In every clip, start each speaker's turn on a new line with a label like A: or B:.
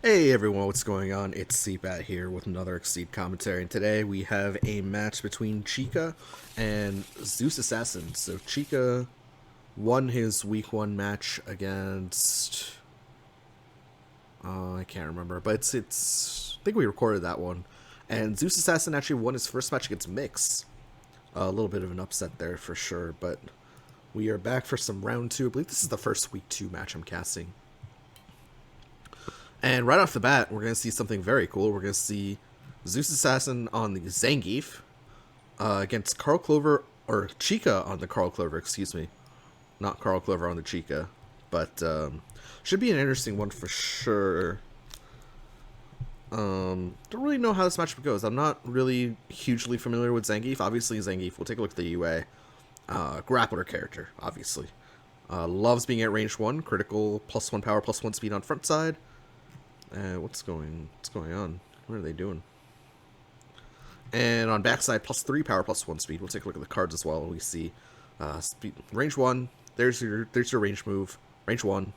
A: Hey everyone, what's going on? It's Cbat here with another Exceed commentary, and today we have a match between Chykka and Zeus Assassin. So Chykka won his week 1 match against I can't remember, but it's I think we recorded that one. And Zeus Assassin actually won his first match against Mix. A little bit of an upset there for sure, but we are back for some round 2. I believe this is the first week 2 match I'm casting. And right off the bat, we're going to see something very cool. We're going to see Zeus Assassin on the Zangief against Carl Clover, or Chykka on the Carl Clover, excuse me. Not Carl Clover on the Chykka. But should be an interesting one for sure. Don't really know how this matchup goes. I'm not really hugely familiar with Zangief. Obviously, Zangief, we'll take a look at the UA. Grappler character, obviously. Loves being at range 1, critical, +1 power, +1 speed on front side. What's going on? What are they doing? And on backside, +3 power, +1 speed. We'll take a look at the cards as well. We see speed, range 1. There's your range move. Range 1,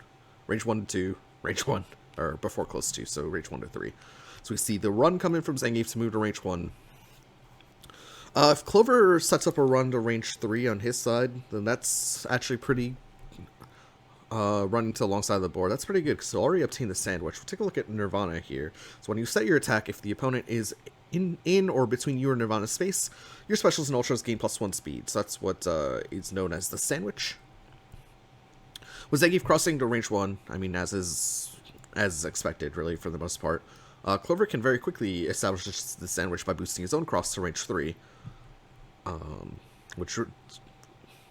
A: range 1 to 2, range 1, or before close to, so range 1 to 3. So we see the run coming from Zangief to move to range 1. If Clover sets up a run to range 3 on his side, then that's actually pretty running to alongside of the board. That's pretty good because already obtained the sandwich. We'll take a look at Nirvana here. So when you set your attack, if the opponent is in or between you and Nirvana's space, your specials and ultras gain +1 speed. So that's what is known as the sandwich. With Zangief crossing to range 1, I mean, as expected, really, for the most part, Clover can very quickly establish the sandwich by boosting his own cross to range 3, which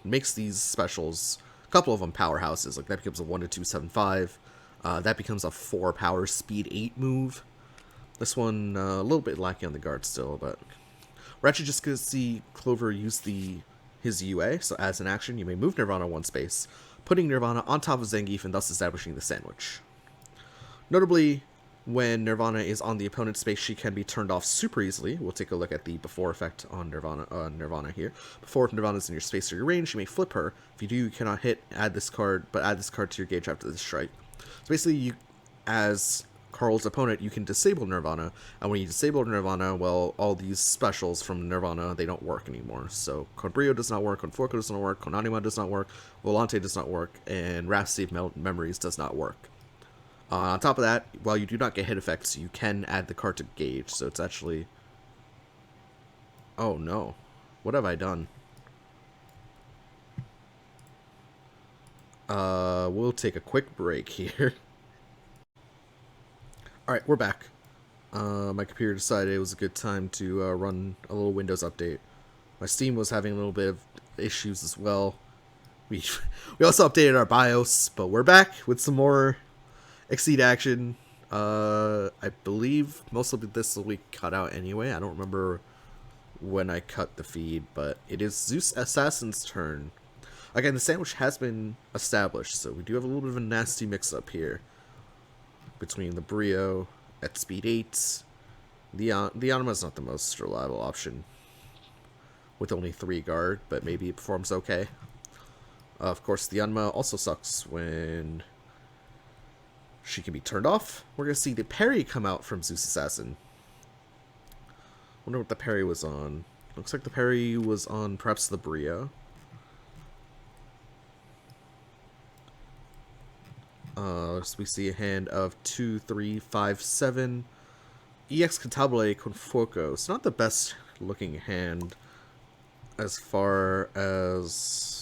A: makes these specials, couple of them, powerhouses. Like that becomes a 1 to 2 7 5. That becomes a 4 power speed 8 move. This one a little bit lacking on the guard still, but we're actually just gonna see Clover use his UA. So as an action, you may move Nirvana 1 space, putting Nirvana on top of Zangief and thus establishing the sandwich. Notably, when Nirvana is on the opponent's space, she can be turned off super easily. We'll take a look at the before effect on Nirvana here. Before, if Nirvana's in your space or your range, you may flip her. If you do, you cannot hit, add this card to your gauge after the strike. So basically, you, as Carl's opponent, you can disable Nirvana, and when you disable Nirvana, well, all these specials from Nirvana, they don't work anymore. So Conbrio does not work, Conforco does not work, Konanima does not work, Volante does not work, and Rhapsody of Memories does not work. On top of that, while you do not get hit effects, you can add the card to gauge, so it's actually... Oh no. What have I done? We'll take a quick break here. Alright, we're back. My computer decided it was a good time to run a little Windows update. My Steam was having a little bit of issues as well. We also updated our BIOS, but we're back with some more Exceed action. I believe most of this will be cut out anyway. I don't remember when I cut the feed, but it is Zeus Assassin's turn. Again, the sandwich has been established, so we do have a little bit of a nasty mix-up here between the Brio at speed 8. The Anima is not the most reliable option with only 3 guard, but maybe it performs okay. Of course, the Anima also sucks when she can be turned off. We're going to see the parry come out from Zeus Assassin. Wonder what the parry was on. Looks like the parry was on perhaps the Brio. So we see a hand of 2, 3, 5, 7. EX Cantabile Confoco. It's not the best looking hand as far as...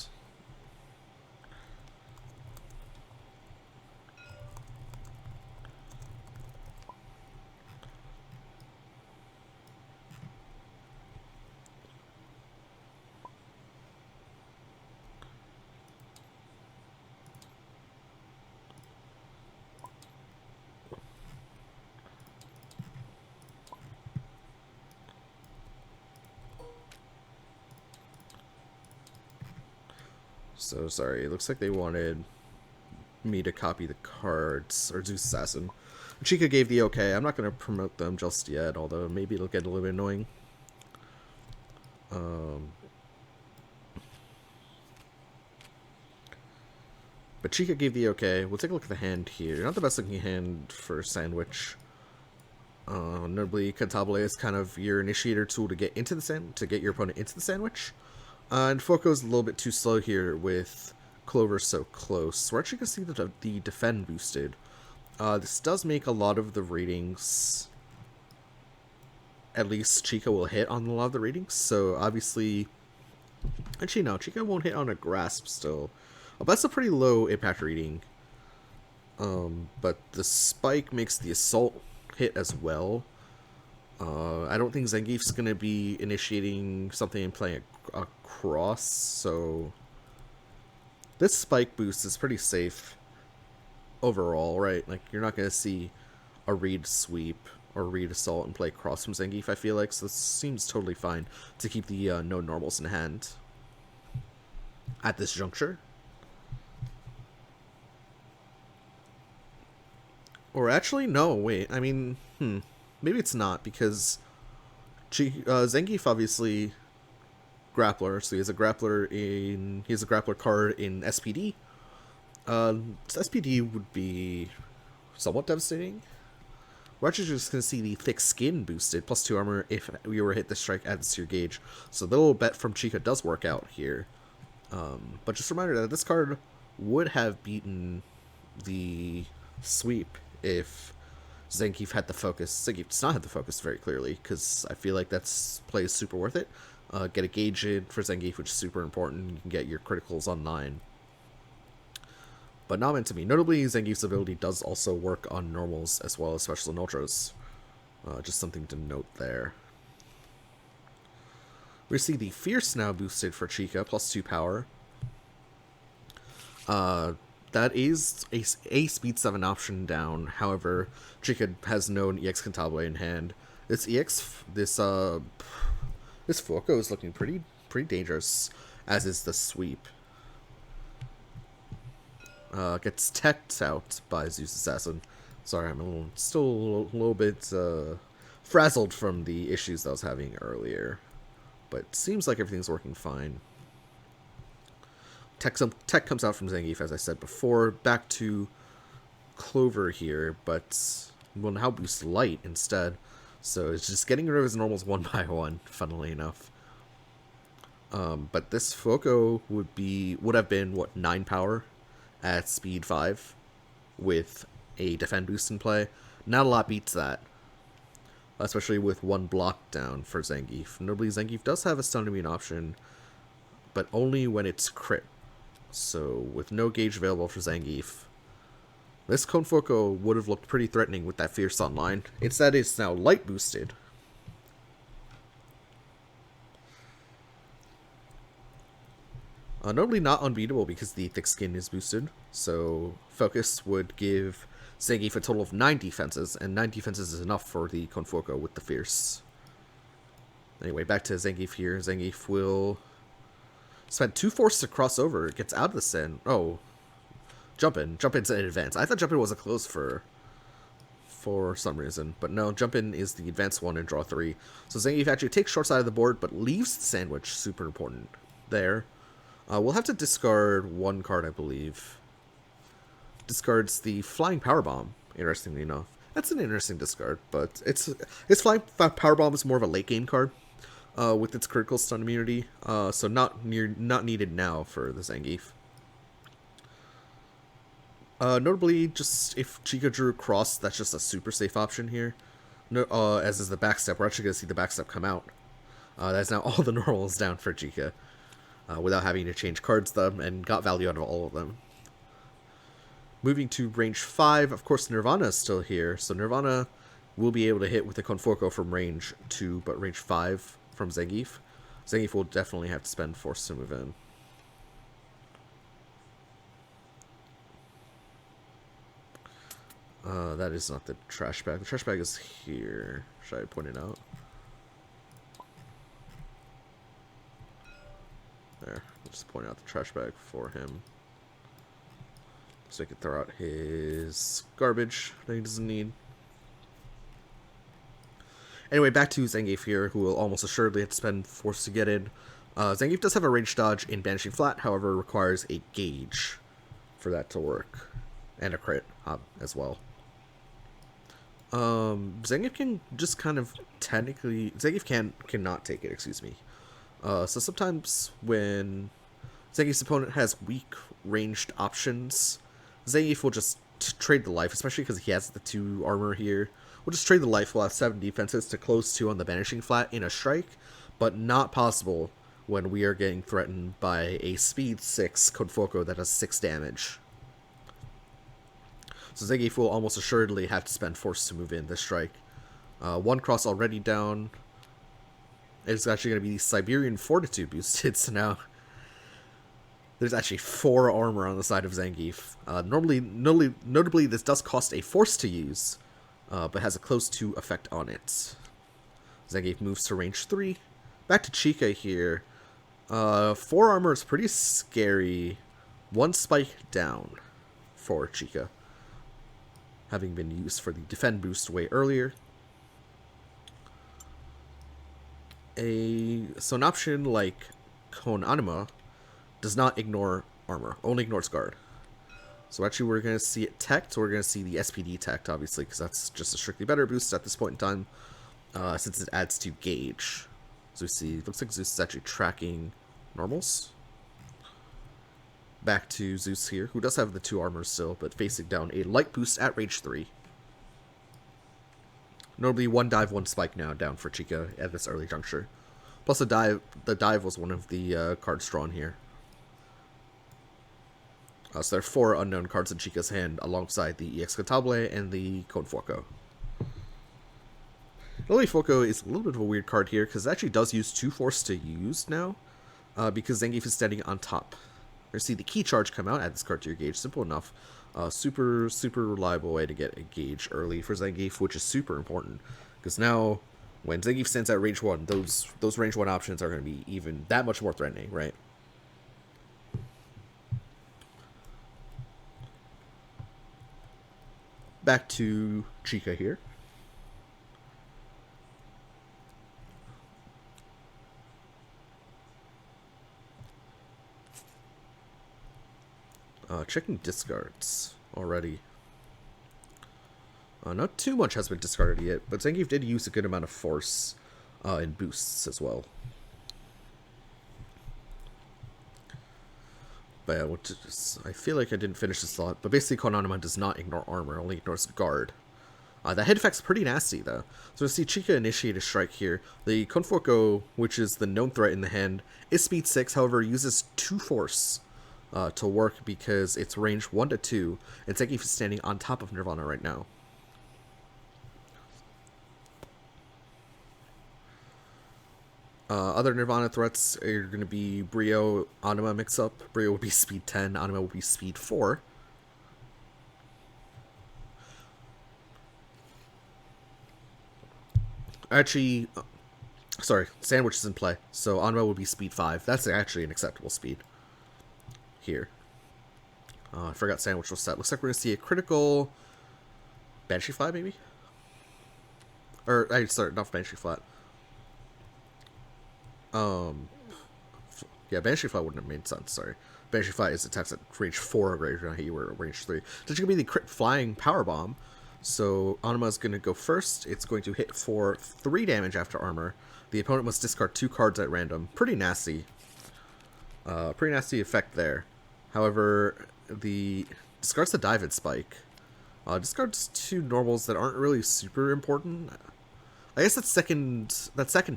A: So sorry, it looks like they wanted me to copy the cards, or Zeus Assassin. Chykka gave the okay. I'm not going to promote them just yet, although maybe it'll get a little bit annoying. But Chykka gave the okay. We'll take a look at the hand here. Not the best looking hand for Sandwich. Notably, Cantabile is kind of your initiator tool to get into the to get your opponent into the sandwich. And Foco's a little bit too slow here with Clover so close. We're actually going to see the defend boosted. This does make a lot of the ratings, at least Chykka will hit on a lot of the ratings. So obviously, actually no, Chykka won't hit on a grasp still. Oh, that's a pretty low impact rating. But the spike makes the assault hit as well. I don't think Zangief's going to be initiating something and playing a cross, so this spike boost is pretty safe overall, right? Like, you're not going to see a read sweep or read assault and play cross from Zangief, I feel like, so this seems totally fine to keep the no normals in hand at this juncture. Or actually, no, wait, I mean, maybe it's not, because Zangief obviously grappler, so he has a grappler card in SPD. SPD would be somewhat devastating. We're actually just going to see the thick skin boosted, plus 2 armor if we were hit the strike adds to your gauge. So the little bet from Chykka does work out here. But just a reminder that this card would have beaten the sweep if Zangief had the focus. Zangief does not have the focus very clearly, because I feel like that's play is super worth it. Get a gauge in for Zangief, which is super important. You can get your criticals online. But not meant to be. Notably, Zangief's ability does also work on normals as well as specials and ultras. Just something to note there. We see the Fierce now boosted for Chykka, plus 2 power. That is a speed 7 option down. However, Chykka has no EX Cantabile in hand. This Foco is looking pretty dangerous, as is the sweep. Gets teched out by Zeus Assassin. Sorry, I'm still a little bit frazzled from the issues that I was having earlier. But seems like everything's working fine. Tech comes out from Zangief, as I said before. Back to Clover here, but will now boost Light instead. So it's just getting rid of his normals one by one, funnily enough. But this Foco would have been, what, 9 power at speed 5 with a defend boost in play. Not a lot beats that, especially with 1 block down for Zangief. Notably, Zangief does have a stun immune option, but only when it's crit. So with no gauge available for Zangief, this Cone Foco would have looked pretty threatening with that Fierce online. Instead, it's now light boosted. Notably not unbeatable because the thick skin is boosted, so Focus would give Zangief a total of 9 defenses, and 9 defenses is enough for the Confoco with the Fierce. Anyway, back to Zangief here. Zangief will spend 2 force to cross over. It gets out of the Sen. Oh, Jump In. Jump In's in advance. I thought Jump In was a close for some reason, but no, Jump In is the advanced one and draw 3. So Zangief actually takes short side of the board, but leaves the sandwich. Super important there. We'll have to discard 1 card, I believe. Discards the Flying Power Bomb, interestingly enough. That's an interesting discard, but its Flying Power Bomb is more of a late game card with its critical stun immunity, so not needed now for the Zangief. Notably, just if Chykka drew cross, that's just a super safe option here. No, as is the backstep. We're actually going to see the backstep come out. That's now all the normals down for Chykka. Without having to change cards them, and got value out of all of them. Moving to range 5, of course Nirvana is still here, so Nirvana will be able to hit with the Confoco from range 2, but range 5 from Zangief. Zangief will definitely have to spend force to move in. That is not the trash bag. The trash bag is here. Should I point it out? There, I'll just point out the trash bag for him. So he can throw out his garbage that he doesn't need. Anyway, back to Zangief here, who will almost assuredly have to spend force to get in. Zangief does have a range dodge in Banishing Flat, however, requires a gauge for that to work. And a crit as well. Zangief can just kind of technically... Zangief cannot take it, excuse me. So sometimes when Zangief's opponent has weak ranged options, Zangief will just trade the life, especially because he has the 2 armor here. We'll just trade the life, we'll have 7 defenses to close 2 on the banishing flat in a strike, but not possible when we are getting threatened by a speed 6 Confoco that does 6 damage. So Zangief will almost assuredly have to spend force to move in this strike. 1 cross already down. It's actually going to be Siberian Fortitude boosted, so now there's actually 4 armor on the side of Zangief. Notably, this does cost a force to use, but has a close 2 effect on it. Zangief moves to range 3. Back to Chykka here. 4 armor is pretty scary. 1 spike down for Chykka, having been used for the defend boost way earlier. So an option like Cone Anima does not ignore armor, only ignores guard. So actually we're going to see it teched, we're going to see the SPD teched, obviously, because that's just a strictly better boost at this point in time, since it adds to gauge. So we see, looks like Zeus is actually tracking normals. Back to Zeus here, who does have the 2 armor still, but facing down a light boost at range 3. Notably, 1 dive, 1 spike now down for Chykka at this early juncture. Plus the dive was one of the cards drawn here. So there are 4 unknown cards in Chykka's hand alongside the EX Cantabile and the Confoco. Confoco is a little bit of a weird card here because it actually does use 2 force to use now, because Zangief is standing on top. We're going to see the key charge come out, add this card to your gauge, simple enough. Super reliable way to get a gauge early for Zangief, which is super important. Because now, when Zangief stands at range 1, those range 1 options are going to be even that much more threatening, right? Back to Chykka here. Checking discards already. Not too much has been discarded yet, but Zangief did use a good amount of force in boosts as well. But yeah, I feel like I didn't finish this thought, but basically Konanima does not ignore armor, only ignores guard. That hit effect's pretty nasty, though. So to see Chykka initiate a strike here, the Confoco, which is the known threat in the hand, is speed 6, however, uses 2 force to work because it's range 1 to 2, and Zangief is standing on top of Nirvana right now. Other Nirvana threats are going to be Brio, Anima mix-up. Brio would be speed 10, Anima would be speed 4. Actually, sorry, Sandwich is in play, so Anima would be speed 5. That's actually an acceptable speed here. I forgot Sandwich was set. Looks like we're going to see a critical Banshee Flat, maybe? Or, sorry, not Banshee Flat. Yeah, Banshee Flat wouldn't have made sense, sorry. Banshee Flat is attacks at range 4 greater than you were at range 3. So it's going to be the crit flying power bomb. So Anima is going to go first. It's going to hit for 3 damage after armor. The opponent must discard 2 cards at random. Pretty nasty. Pretty nasty effect there. However, discards the dive and spike. Discards 2 normals that aren't really super important. I guess that's second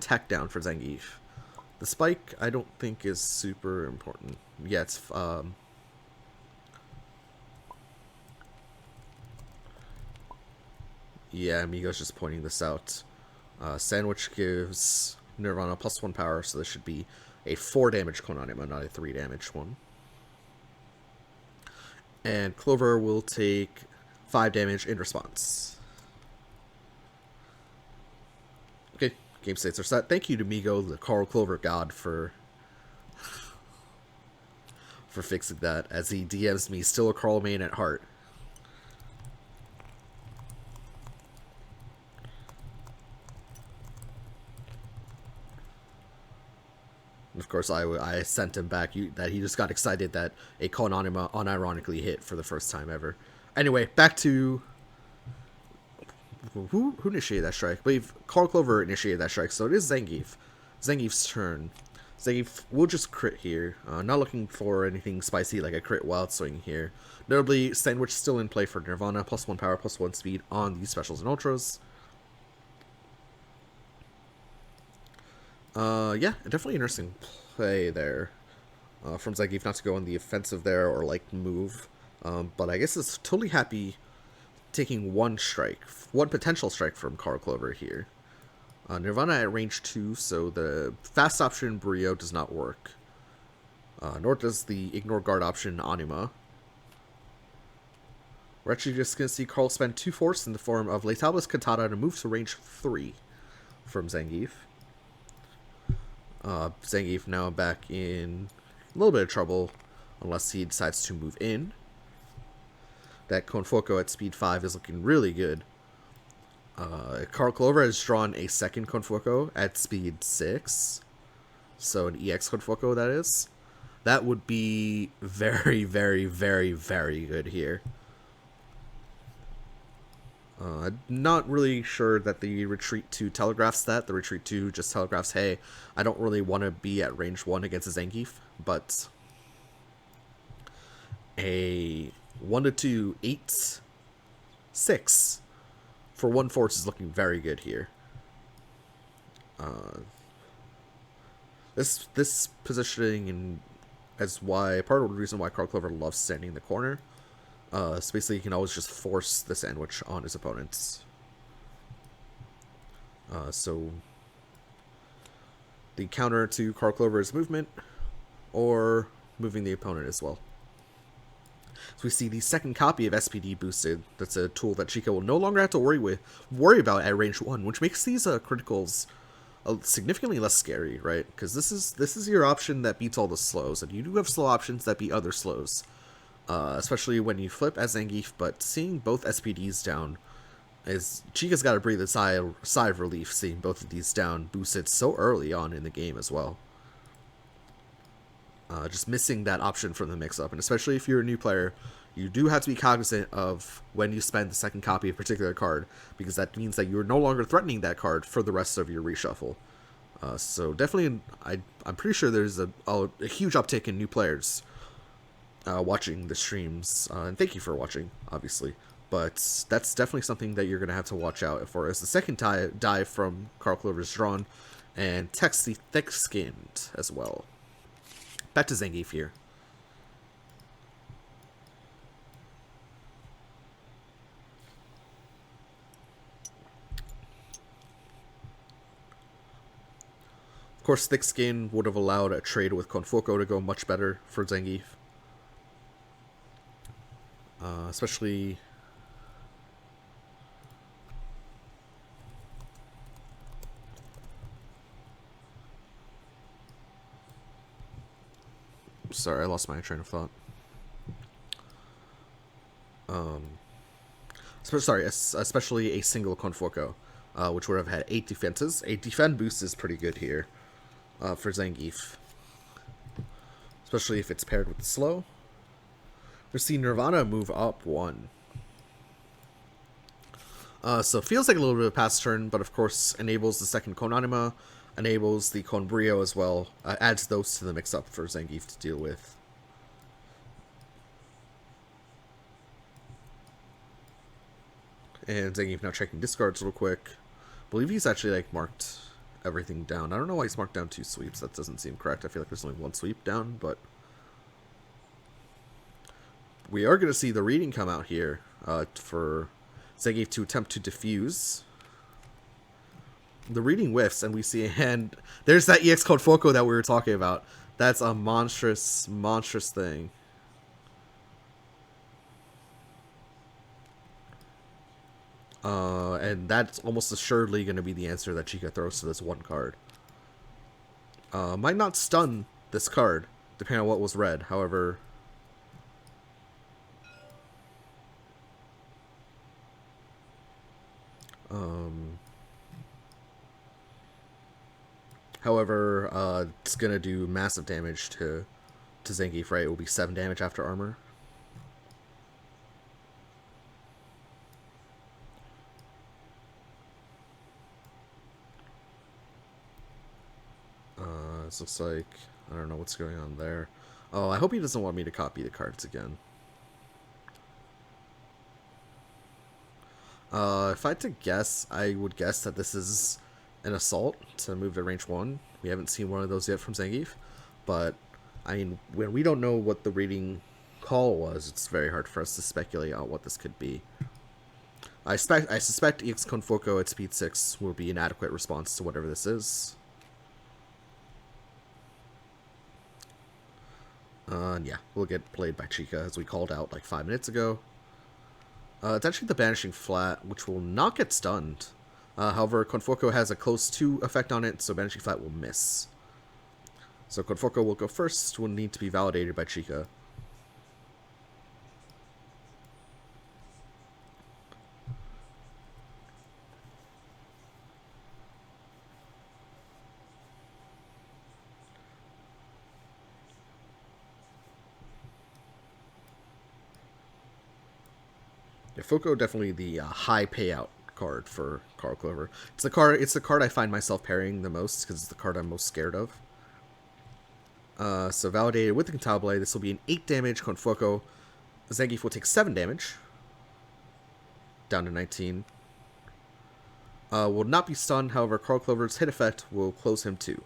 A: tech down for Zangief. The spike I don't think is super important. Yeah, it's yeah, Amigo's just pointing this out. Sandwich gives Nirvana +1 power, so this should be a 4 damage Konanima, not a 3 damage one. And Clover will take 5 damage in response. Okay, game states are set. Thank you to Migo, the Carl Clover god, for fixing that, as he DMs me, still a Carl main at heart. of course, I sent him back that he just got excited that a Konanima unironically hit for the first time ever. Anyway, back to who initiated that strike? I believe Carl Clover initiated that strike, so it is Zangief. Zangief's turn. Zangief will just crit here. Not looking for anything spicy like a crit wild swing here. Notably, Sandwich still in play for Nirvana, +1 power, +1 speed on these specials and ultras. Yeah, definitely interesting play there from Zangief not to go on the offensive there or like move. But I guess it's totally happy taking one potential strike from Carl Clover here. Nirvana at range 2, so the fast option Brio does not work. Nor does the ignore guard option Anima. We're actually just going to see Carl spend 2 force in the form of Letalba's Cantata to move to range 3 from Zangief. Zangief now back in a little bit of trouble unless he decides to move in. That Konfoko at speed 5 is looking really good. Carl Clover has drawn a second Konfoko at speed 6. So an EX Konfoko, that is. That would be very, very, very, very good here. Not really sure that the retreat 2 telegraphs that. The retreat 2 just telegraphs, hey, I don't really want to be at range 1 against a Zangief, but a 1-2, 8, 6 for 1 force is looking very good here. This positioning is why part of the reason why Carl Clover loves standing in the corner. So basically, he can always just force the sandwich on his opponents. So the counter to Carl Clover is movement, or moving the opponent as well. So we see the second copy of SPD boosted. That's a tool that Chykka will no longer have to worry about at range 1, which makes these criticals significantly less scary, right? Because this is your option that beats all the slows, and you do have slow options that beat other slows. Especially when you flip as Zangief, but seeing both SPDs down is Chykka's got to breathe a sigh of relief seeing both of these down boosted so early on in the game as well. Just missing that option from the mix-up, and especially if you're a new player, you do have to be cognizant of when you spend the second copy of a particular card, because that means that you're no longer threatening that card for the rest of your reshuffle. So definitely, I'm pretty sure there's a huge uptick in new players watching the streams, and thank you for watching, obviously. But that's definitely something that you're going to have to watch out for, as the second dive from Carl Clover is drawn, and Tex the Thick-Skinned as well. Back to Zangief here. Of course, Thick Skin would have allowed a trade with Konfoko to go much better for Zangief. Especially... Sorry, I lost my train of thought. Especially a single Konfoko, which would have had 8 defenses. A defend boost is pretty good here for Zangief. Especially if it's paired with the slow. We see Nirvana move up 1. So it feels like a little bit of a pass turn, but of course enables the second Konanima, enables the Konbrio as well, adds those to the mix-up for Zangief to deal with. And Zangief now checking discards real quick. I believe he's actually like marked everything down. I don't know why he's marked down 2 sweeps. That doesn't seem correct. I feel like there's only 1 sweep down, but we are going to see the reading come out here for Zangief to attempt to defuse. The reading whiffs, and we see a hand. There's that EX code Foco that we were talking about. That's a monstrous, monstrous thing. And that's almost assuredly going to be the answer that Chykka throws to this 1 card. Might not stun this card, depending on what was read. However, However, it's gonna do massive damage to Zangief, right? It will be 7 damage after armor. This looks like, I don't know what's going on there. Oh, I hope he doesn't want me to copy the cards again. If I had to guess, I would guess that this is an assault to move to range 1. We haven't seen one of those yet from Zangief, but I mean, when we don't know what the reading call was, it's very hard for us to speculate on what this could be. I suspect EX Confoco at speed 6 will be an adequate response to whatever this is. Yeah, we'll get played by Chykka, as we called out like 5 minutes ago. It's actually the Banishing Flat, which will not get stunned. However, Confoco has a close 2 effect on it, so Banishing Flat will miss. So Confoco will go first, will need to be validated by Chykka. Yeah, Foco definitely the high payout card for Carl Clover. It's the card. It's the card I find myself parrying the most because it's the card I'm most scared of. So validated with the Cantabile, this will be an 8 damage Confoco. Zangief will take 7 damage, down to 19. Will not be stunned. However, Carl Clover's hit effect will close him too.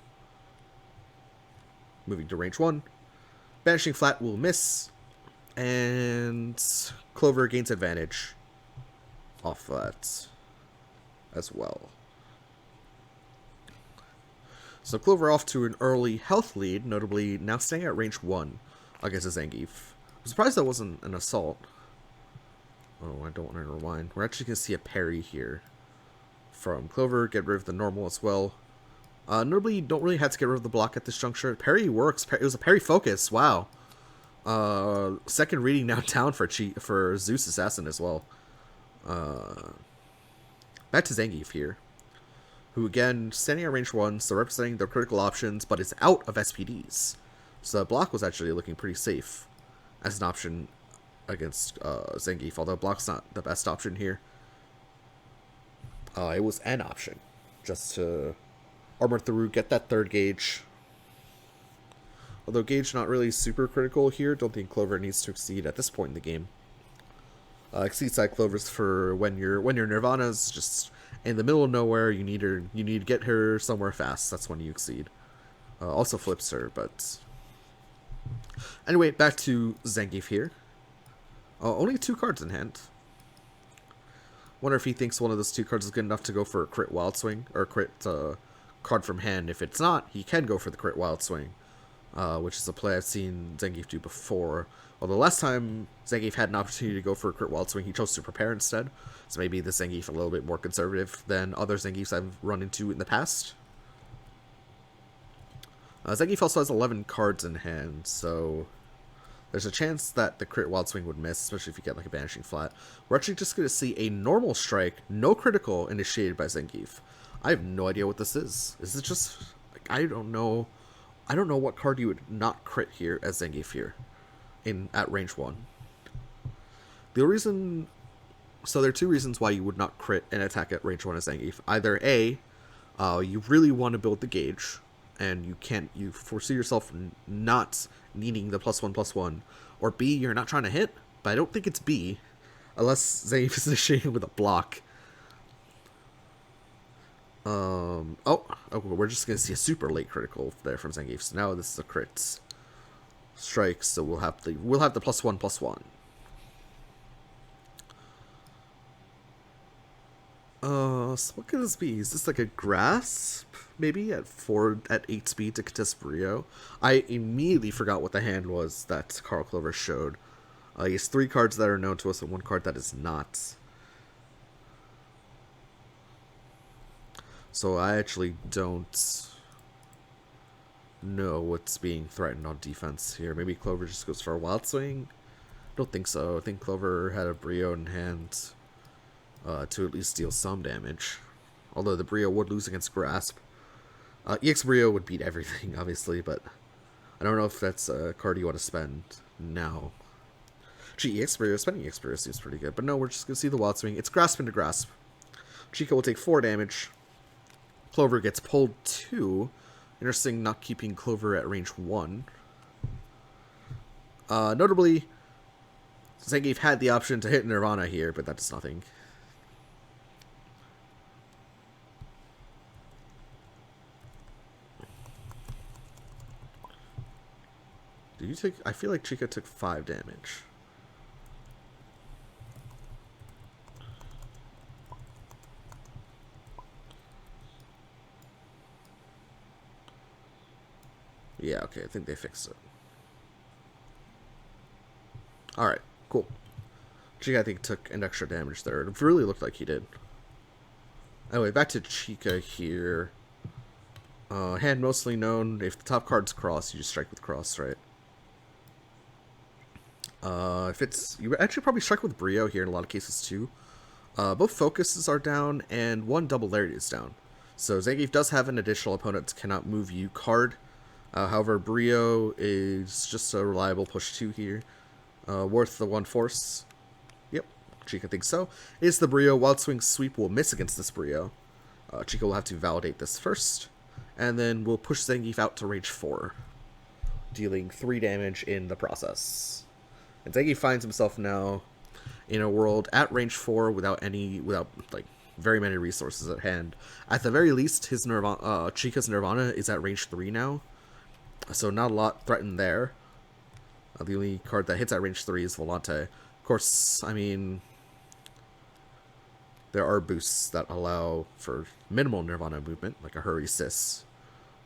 A: Moving to range 1, Banishing Flat will miss, and Clover gains advantage off that as well. So Clover off to an early health lead, notably now staying at range 1 against a Zangief. I'm surprised that wasn't an assault. Oh, I don't want to rewind. We're actually going to see a parry here from Clover, get rid of the normal as well. Notably, you don't really have to get rid of the block at this juncture. Parry works. It was a parry focus. Wow. Second reading now down for Zeus Assassin as well. Back to Zangief here, who again standing at range 1, so representing their critical options, but is out of SPDs. So the block was actually looking pretty safe as an option against Zangief, although block's not the best option here. It was an option just to armor through, get that 3rd gauge. Although gauge not really super critical here, don't think Clover needs to exceed at this point in the game. Exceed side Clovers for when your Nirvana's just in the middle of nowhere. You need to get her somewhere fast. That's when you exceed. Also flips her, but anyway, back to Zangief here. Only 2 cards in hand. Wonder if he thinks one of those 2 cards is good enough to go for a crit Wild Swing or crit card from hand. If it's not, he can go for the crit Wild Swing. Which is a play I've seen Zangief do before. Although last time Zangief had an opportunity to go for a crit Wild Swing, he chose to prepare instead. So maybe this Zangief a little bit more conservative than other Zangiefs I've run into in the past. Zangief also has 11 cards in hand, so there's a chance that the crit Wild Swing would miss, especially if you get like a Banishing Flat. We're actually just going to see a normal strike, no critical, initiated by Zangief. I have no idea what this is. Is it just... like, I don't know what card you would not crit here as Zangief here at range 1. The reason... so there are 2 reasons why you would not crit an attack at range 1 as Zangief. Either A, you really want to build the gauge, and you foresee yourself not needing the +1/+1. Or B, you're not trying to hit, but I don't think it's B, unless Zangief is initiating with a block. We're just gonna see a super late critical there from Zangief. So now this is a crit strike, so we'll have the +1/+1. So what could this be? Is this like a grasp? Maybe at 8 speed to contest Brio? I immediately forgot what the hand was that Carl Clover showed. He has 3 cards that are known to us and 1 card that is not. So I actually don't know what's being threatened on defense here. Maybe Clover just goes for a Wild Swing? Don't think so. I think Clover had a Brio in hand to at least deal some damage. Although the Brio would lose against Grasp. EX Brio would beat everything, obviously, but I don't know if that's a card you want to spend now. Gee, EX Brio, spending EX Brio seems pretty good, but no, we're just going to see the Wild Swing. It's Grasp into Grasp. Chykka will take 4 damage. Clover gets pulled 2. Interesting not keeping Clover at range 1. Notably, Zangief had the option to hit Nirvana here, but that does nothing. Do you take... I feel like Chykka took 5 damage. Yeah, okay, I think they fixed it. Alright, cool. Chykka, I think, took an extra damage there. It really looked like he did. Anyway, back to Chykka here. Hand mostly known. If the top card's cross, you just strike with cross, right? If it's... You actually probably strike with Brio here in a lot of cases, too. Both focuses are down, and one double Larry is down. So Zangief does have an additional opponent that cannot move you card. However, Brio is just a reliable push 2 here. Worth the 1 force. Yep, Chykka thinks so. Is the Brio. Wild Swing Sweep will miss against this Brio. Chykka will have to validate this first. And then we'll push Zangief out to range 4. Dealing 3 damage in the process. And Zangief finds himself now in a world at range 4 without like very many resources at hand. At the very least, his Chykka's Nirvana is at range 3 now. So not a lot threatened there. The only card that hits at range 3 is Volante. Of course, I mean, there are boosts that allow for minimal Nirvana movement, like a Hurry Sis,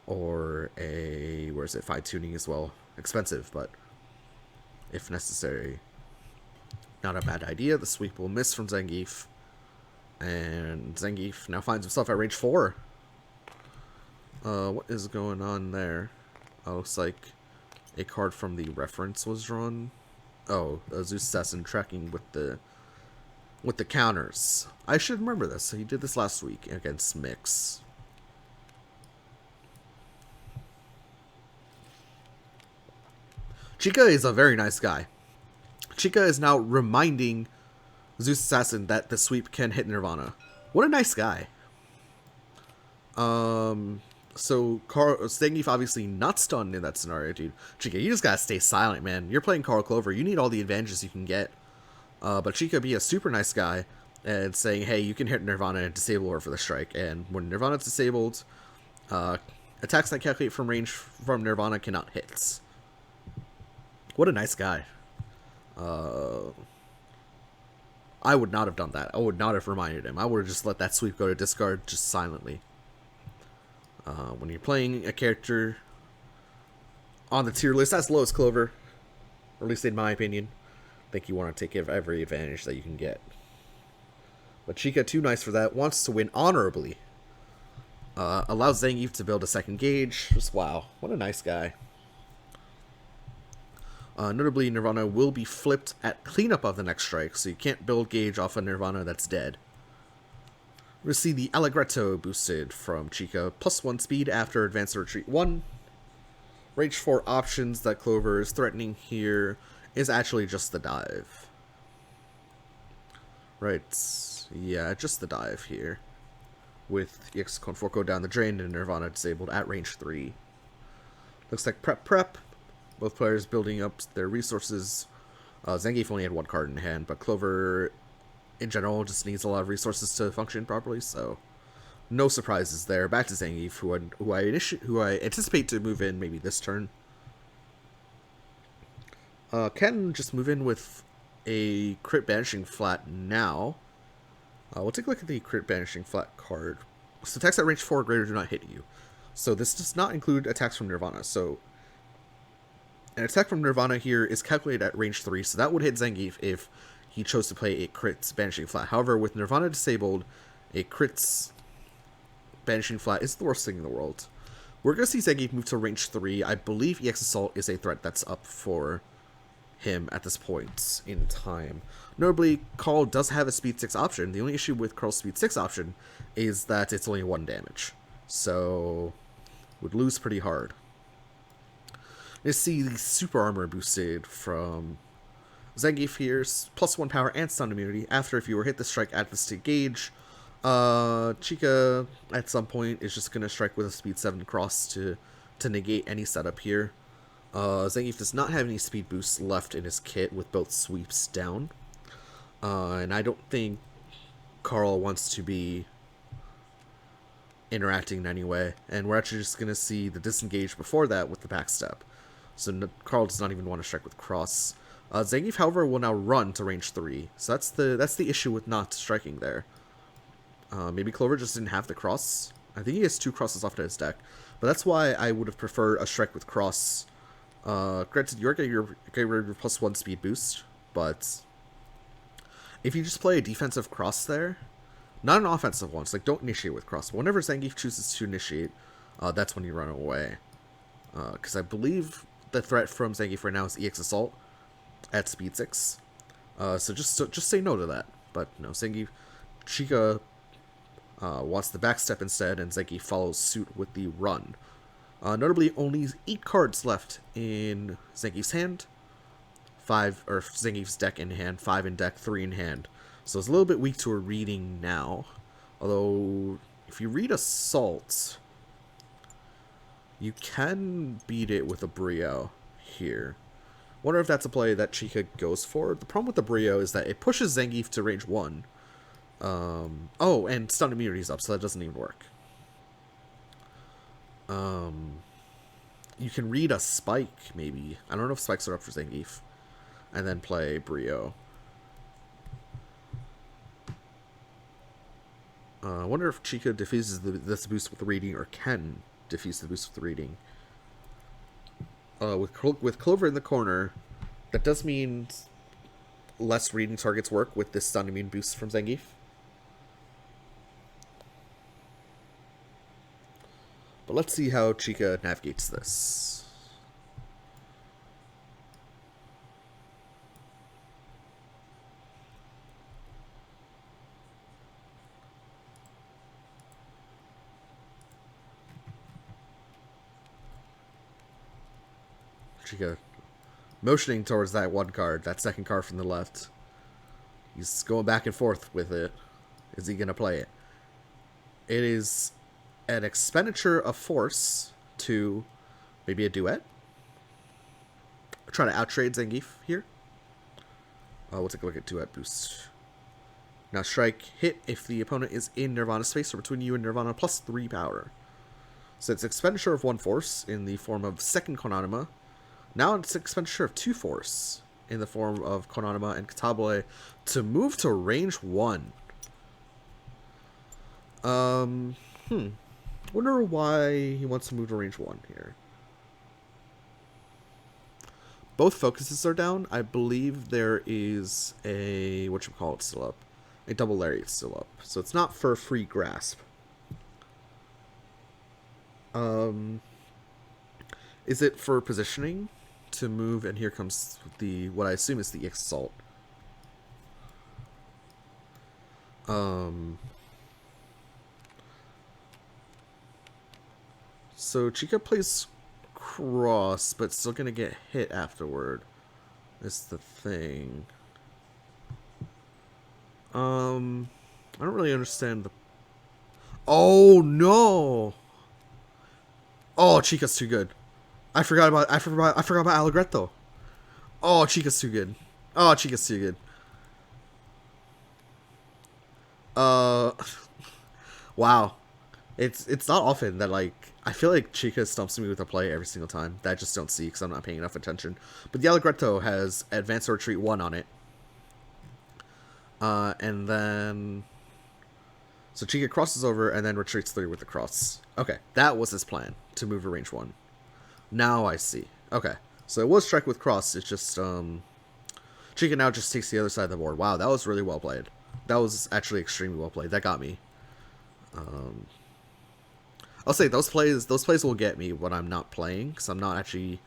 A: or a, Fine Tuning as well. Expensive, but if necessary, not a bad idea. The sweep will miss from Zangief, and Zangief now finds himself at range 4. What is going on there? Looks like a card from the reference was drawn. Oh, ZeusPegasus13 tracking with the counters. I should remember this. He did this last week against Mix. Chykka is a very nice guy. Chykka is now reminding ZeusPegasus13 that the sweep can hit Nirvana. What a nice guy. So, Zangief obviously not stunned in that scenario, dude. Chykka, you just gotta stay silent, man. You're playing Carl Clover. You need all the advantages you can get. But Chykka be a super nice guy and saying, hey, you can hit Nirvana and disable her for the strike. And when Nirvana's disabled, attacks that calculate from range from Nirvana cannot hit. What a nice guy. I would not have done that. I would not have reminded him. I would have just let that sweep go to discard just silently. When you're playing a character on the tier list as low as Clover, or at least in my opinion, I think you want to take every advantage that you can get. But Chykka, too nice for that, wants to win honorably. Allows Zangief to build a second gauge. Just wow, what a nice guy. Notably, Nirvana will be flipped at cleanup of the next strike, so you can't build gauge off a Nirvana that's dead. We'll see the Allegretto boosted from Chykka, +1 speed after Advance Retreat 1. Range 4 options that Clover is threatening here is actually just the dive. Right, yeah, just the dive here. With EX Conforco down the drain and Nirvana disabled at range 3. Looks like prep. Both players building up their resources. Zangief only had 1 card in hand, but Clover in general just needs a lot of resources to function properly, so no surprises there. Back to Zangief, who I anticipate to move in maybe this turn. Can just move in with a crit banishing flat now. We'll take a look at the crit banishing flat card. So attacks at range 4 or greater do not hit you. So this does not include attacks from Nirvana. So an attack from Nirvana here is calculated at range 3, so that would hit Zangief if he chose to play a crit banishing flat. However, with Nirvana disabled, a crit banishing flat is the worst thing in the world. We're going to see Zangief move to range 3. I believe EX Assault is a threat that's up for him at this point in time. Notably, Carl does have a speed 6 option. The only issue with Carl's speed 6 option is that it's only 1 damage. So would lose pretty hard. You see the super armor boosted from Zangief here, +1 power and stun immunity. After, if you were hit the strike at the state gauge, Chykka at some point is just going to strike with a speed 7 cross to negate any setup here. Zangief does not have any speed boosts left in his kit with both sweeps down. And I don't think Carl wants to be interacting in any way. And we're actually just going to see the disengage before that with the backstep. So Carl does not even want to strike with cross. Zangief, however, will now run to range 3. So that's the issue with not striking there. Maybe Clover just didn't have the cross. I think he has 2 crosses off to his deck. But that's why I would have preferred a strike with cross. Granted, you're getting your +1 speed boost, but if you just play a defensive cross there, not an offensive one, so like don't initiate with cross. But whenever Zangief chooses to initiate, that's when you run away. Because I believe the threat from Zangief right now is EX Assault at speed 6. So just say no to that. But no, Zangief, Chykka wants the backstep instead, and Zangief follows suit with the run. Notably, only 8 cards left in Zangief's hand. 5, or Zangief's deck in hand, 5 in deck, 3 in hand. So it's a little bit weak to a reading now. Although, if you read Assault, you can beat it with a Brio here. Wonder if that's a play that Chykka goes for. The problem with the Brio is that it pushes Zangief to range 1. Oh, and stun immunity is up, so that doesn't even work. You can read a Spike, maybe. I don't know if Spikes are up for Zangief. And then play Brio. I wonder if Chykka diffuses this boost with the reading, or can diffuse the boost with the reading. With Clover in the corner, that does mean less reading targets work with this stun immune boost from Zangief. But let's see how Chykka navigates this. Chykka motioning towards that one card, that second card from the left. He's going back and forth with it. Is he going to play it? It is an expenditure of force to maybe a duet. Try to outtrade Zangief here. We'll take a look at duet boost. Now strike hit if the opponent is in Nirvana space or between you and Nirvana, +3 power. So it's expenditure of 1 force in the form of second Konanima. Now it's expenditure of 2 force in the form of Konanima and Katabole to move to range 1. Wonder why he wants to move to range 1 here. Both focuses are down. I believe there is a, whatchamacallit still up. A double lariat still up. So it's not for free grasp. Is it for positioning to move? And here comes the, what I assume is the Assault. So Chykka plays cross, but still gonna get hit afterward. Is the thing. I don't really understand the. Oh no! Oh, Chykka's too good. I forgot about Allegretto. Oh, Chykka's too good. Oh, Chykka's too good. Wow. It's not often that, like, I feel like Chykka stumps me with a play every single time that I just don't see because I'm not paying enough attention. But the Allegretto has Advance or Retreat 1 on it. And then... So Chykka crosses over and then retreats 3 with the cross. Okay, that was his plan, to move to range 1. Now I see. Okay, so it was strike with cross, it's just, Chykka now just takes the other side of the board. Wow, that was really well played. That was actually extremely well played. That got me. I'll say those plays will get me when I'm not playing, because I'm not actually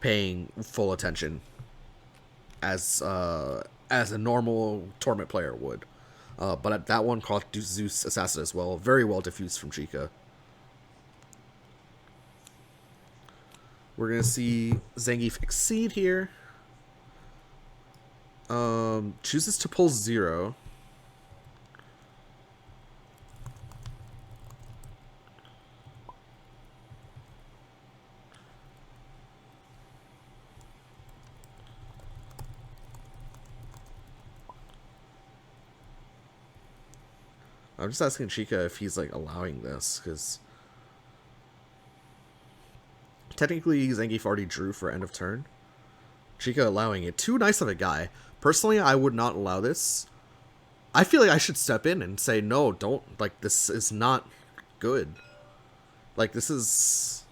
A: paying full attention as a normal tournament player would. But that one caught ZeusPegasus13 as well. Very well diffused from Chykka. We're going to see Zangief exceed here. Chooses to pull 0. I'm just asking Chykka if he's like allowing this, because technically Zangief already drew for end of turn. Chykka allowing it. Too nice of a guy. Personally, I would not allow this. I feel like I should step in and say, no, don't. Like, this is not good. Like, this is...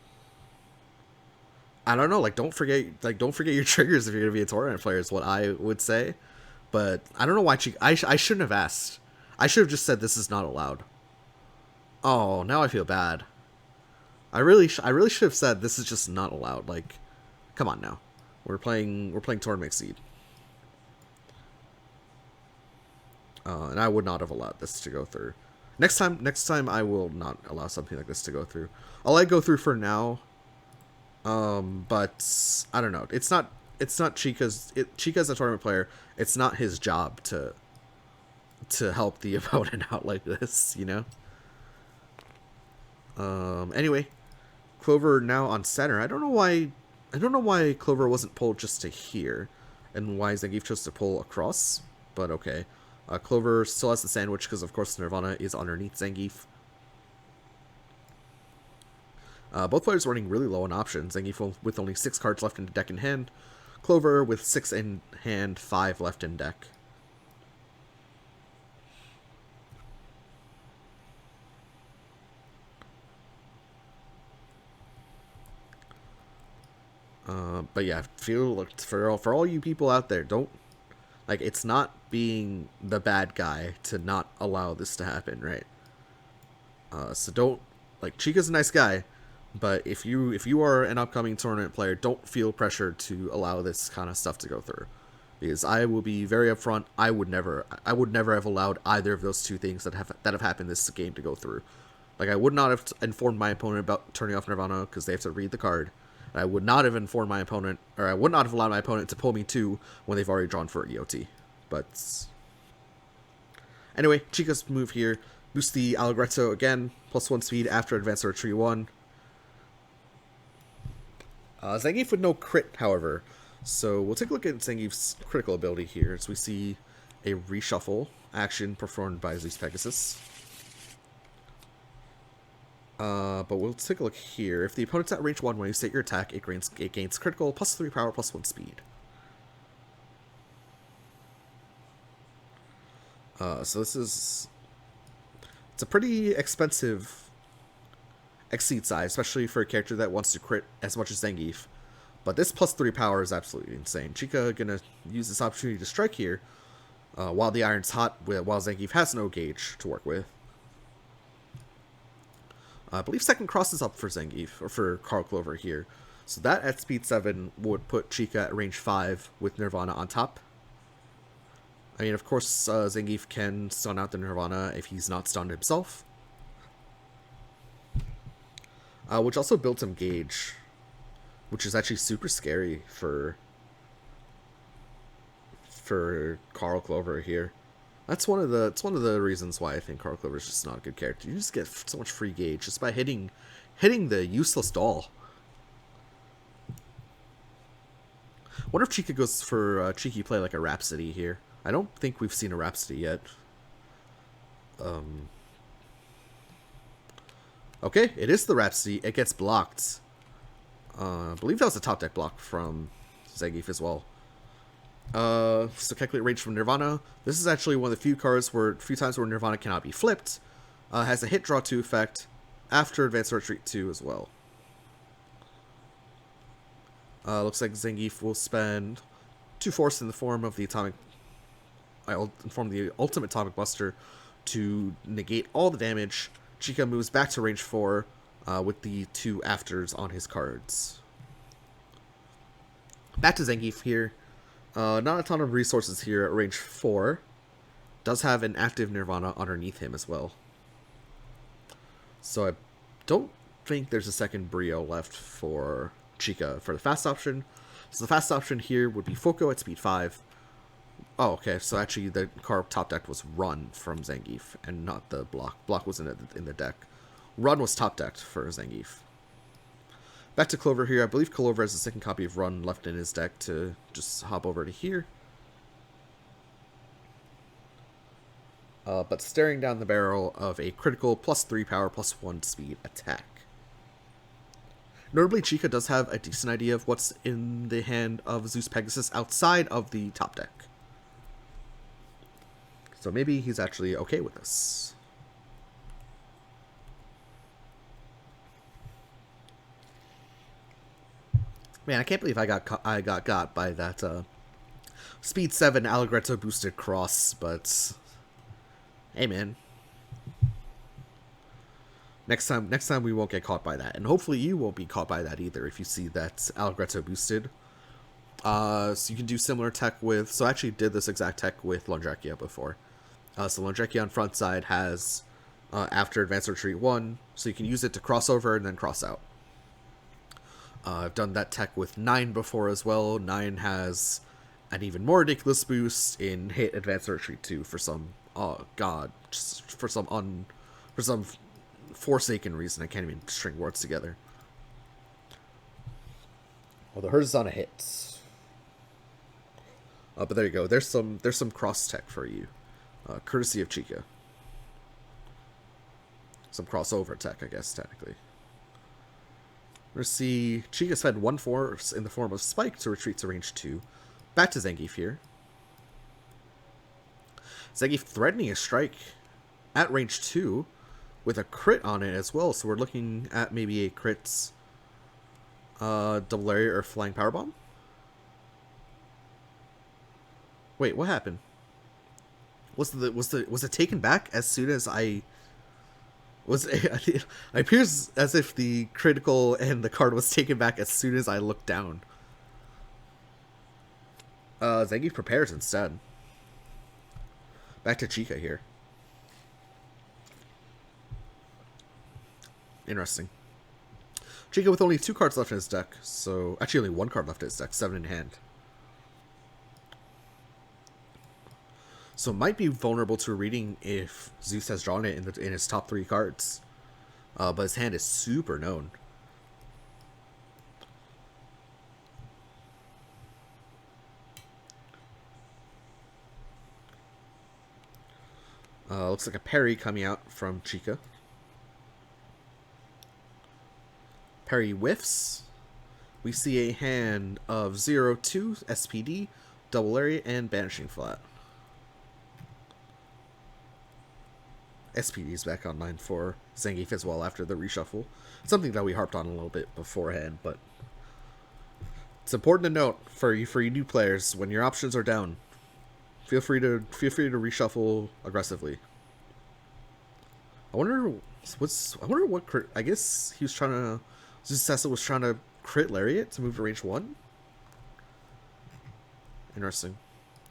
A: I don't know. Like, don't forget your triggers if you're going to be a tournament player is what I would say. But I don't know why Chykka... I shouldn't have asked. I should have just said this is not allowed. Oh, now I feel bad. I really should have said this is just not allowed. Like, come on now. We're playing Tournament Seed. And I would not have allowed this to go through. Next time I will not allow something like this to go through. I'll let it go through for now. But I don't know. It's not Chykka's. Chykka's a tournament player. It's not his job to help the opponent out like this, you know? Anyway, Clover now on center. I don't know why Clover wasn't pulled just to here, and why Zangief chose to pull across, but okay. Clover still has the sandwich because, of course, Nirvana is underneath Zangief. Both players running really low on options. Zangief with only 6 cards left in the deck in hand. Clover with 6 in hand, 5 left in deck. But yeah, feel like for all you people out there, don't, like, it's not being the bad guy to not allow this to happen, right? So don't, like, Chykka's a nice guy, but if you are an upcoming tournament player, don't feel pressured to allow this kind of stuff to go through, because I will be very upfront. I would never have allowed either of those two things that have happened this game to go through. Like, I would not have informed my opponent about turning off Nirvana because they have to read the card. I would not have informed my opponent, or I would not have allowed my opponent to pull me 2 when they've already drawn for EOT. But anyway, Chykka's move here. Boost the Allegretto again, +1 speed after Advanced Retreat 1. Zangief with no crit, however. So we'll take a look at Zangief's critical ability here as we see a reshuffle action performed by ZeusPegasus. But we'll take a look here. If the opponent's at range 1 when you state your attack, it gains critical, +3 power, +1 speed. So it's a pretty expensive exceed size, especially for a character that wants to crit as much as Zangief. But this +3 power is absolutely insane. Chykka gonna use this opportunity to strike here, while the iron's hot, while Zangief has no gauge to work with. I believe second cross is up for Zangief, or for Carl Clover here. So that at speed 7 would put Chykka at range 5 with Nirvana on top. I mean, of course, Zangief can stun out the Nirvana if he's not stunned himself. Which also builds him gauge, which is actually super scary for Carl Clover here. That's one of the reasons why I think Carl Clover is just not a good character. You just get so much free gauge just by hitting the useless doll. Wonder if Chykka goes for a cheeky play like a Rhapsody here. I don't think we've seen a Rhapsody yet. Okay, it is the Rhapsody. It gets blocked. I believe that was a top deck block from Zangief as well. So calculate range from Nirvana. This is actually one of the few times where Nirvana cannot be flipped. Has a hit draw 2 effect after Advanced Retreat 2 as well. Looks like Zangief will spend 2 force in the form of the Ultimate Atomic Buster to negate all the damage. Chykka moves back to range 4 with the 2 afters on his cards. Back to Zangief here. Not a ton of resources here at range 4. Does have an active Nirvana underneath him as well. So I don't think there's a second Brio left for Chykka for the fast option. So the fast option here would be Foko at speed 5. Oh, okay, so actually the card top deck was Run from Zangief, and not the Block. Block was in the deck. Run was top decked for Zangief. Back to Clover here. I believe Clover has a second copy of Run left in his deck to just hop over to here. But staring down the barrel of a critical +3 power +1 speed attack. Notably, Chykka does have a decent idea of what's in the hand of ZeusPegasus outside of the top deck. So maybe he's actually okay with this. Man, I can't believe I got got by that speed 7 Allegretto boosted cross, but hey man. Next time we won't get caught by that. And hopefully you won't be caught by that either if you see that Allegretto boosted. So you can do similar tech with... So I actually did this exact tech with Londrekia before. So Londrekia on front side has after Advanced Retreat 1, so you can use it to cross over and then cross out. I've done that tech with 9 before as well. 9 has an even more ridiculous boost in hit Advanced Retreat 2 for some... Oh god. Just for some forsaken reason. I can't even string words together. Although hers is on a hit. But there you go. There's some cross tech for you. Courtesy of Chykka. Some crossover tech, I guess, technically. Let's see. Chykka spent 1 force in the form of Spike to retreat to range 2. Back to Zangief here. Zangief threatening a strike at range 2 with a crit on it as well. So we're looking at maybe a crit double area or flying power bomb. Wait, what happened? Was it taken back as soon as I was? It appears as if the critical and the card was taken back as soon as I looked down. Zangief prepares instead. Back to Chykka here. Interesting. Chykka with only 2 cards left in his deck, so actually only 1 card left in his deck, 7 in hand. So might be vulnerable to a reading if Zeus has drawn it in his top 3 cards. But his hand is super known. Looks like a parry coming out from Chykka. Parry whiffs. We see a hand of 0-2 SPD, double area, and banishing flat. SPD is back online for Zangief as well after the reshuffle. Something that we harped on a little bit beforehand, but it's important to note for you new players, when your options are down, feel free to reshuffle aggressively. I wonder what crit, I guess he was trying to... ZeusPegasus was trying to crit Lariat to move to range 1? Interesting.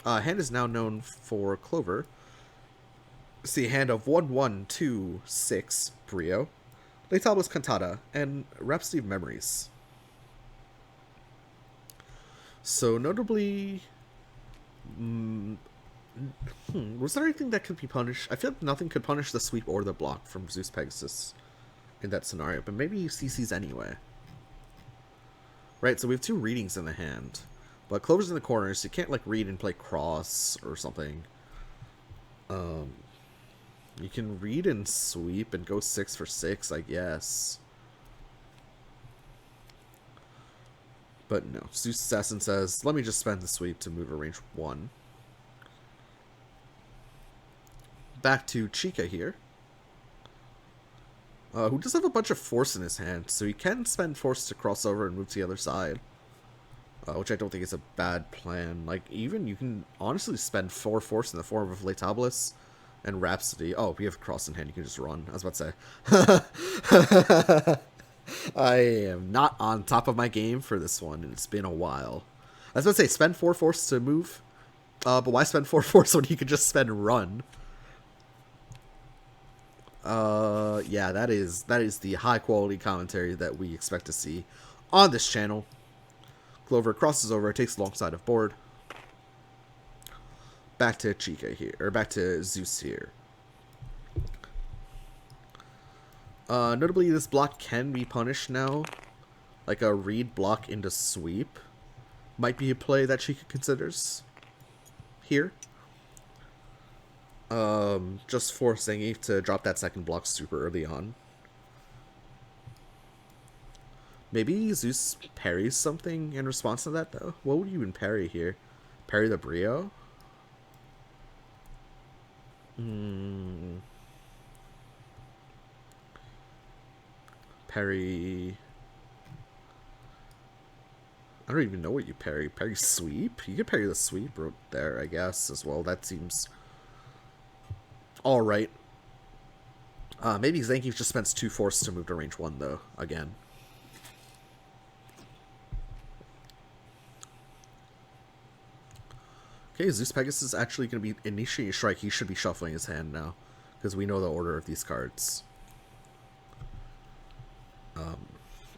A: Hand is now known for Clover. See, hand of 1-1-2-6 Brio, Laytable's Cantata, and Rhapsody of Memories. So notably... was there anything that could be punished? I feel like nothing could punish the sweep or the block from ZeusPegasus in that scenario, but maybe CCs anyway. Right, so we have 2 readings in the hand, but Clover's in the corner, so you can't like read and play cross or something. You can read and sweep and go 6 for 6, I guess. But no, Zeus Assassin says, let me just spend the sweep to move a range 1. Back to Chykka here. Who does have a bunch of force in his hand, so he can spend force to cross over and move to the other side. Which I don't think is a bad plan. Like, even you can honestly spend 4 force in the form of Laytablis and Rhapsody. Oh, we have cross in hand, you can just run. I was about to say. I am not on top of my game for this one, and it's been a while. I was about to say, spend 4 force to move. But why spend 4 force when you could just spend run? Yeah, that is the high quality commentary that we expect to see on this channel. Clover crosses over, takes alongside of board. Back to Chykka here, or back to Zeus here. Notably, this block can be punished now. Like a read block into sweep might be a play that Chykka considers here. Just forcing Zangief to drop that second block super early on. Maybe Zeus parries something in response to that, though. What would you even parry here? Parry the Brio? Parry... I don't even know what you parry. Parry sweep? You could parry the sweep right there, I guess, as well. That seems alright. Maybe Zangief just spends 2 force to move to range 1, though, again. Okay, ZeusPegasus is actually going to be initiating a strike. He should be shuffling his hand now, because we know the order of these cards.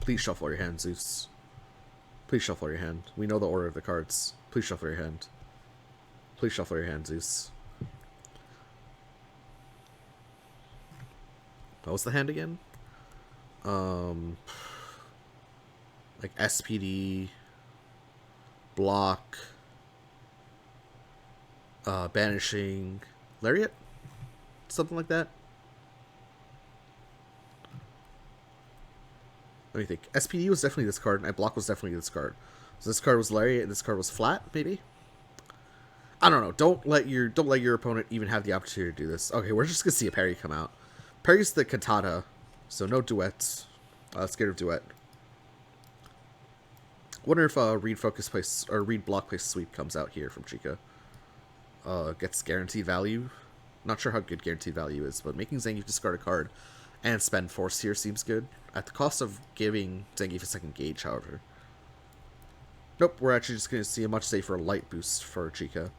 A: Please shuffle your hand, Zeus. Please shuffle your hand. We know the order of the cards. Please shuffle your hand. Please shuffle your hand, Zeus. What was the hand again? Like SPD, block, banishing, lariat? Something like that? Let me think. SPD was definitely this card, and block was definitely this card. So this card was lariat, and this card was flat, maybe? I don't know. Don't let your opponent even have the opportunity to do this. Okay, we're just gonna see a parry come out. Parry's the Cantata, so no duets. Scared of duet. Wonder if read focus place or read block place sweep comes out here from Chykka. Gets guaranteed value. Not sure how good guaranteed value is, but making Zangief discard a card and spend force here seems good. At the cost of giving Zangief a second gauge, however. Nope, we're actually just going to see a much safer light boost for Chykka.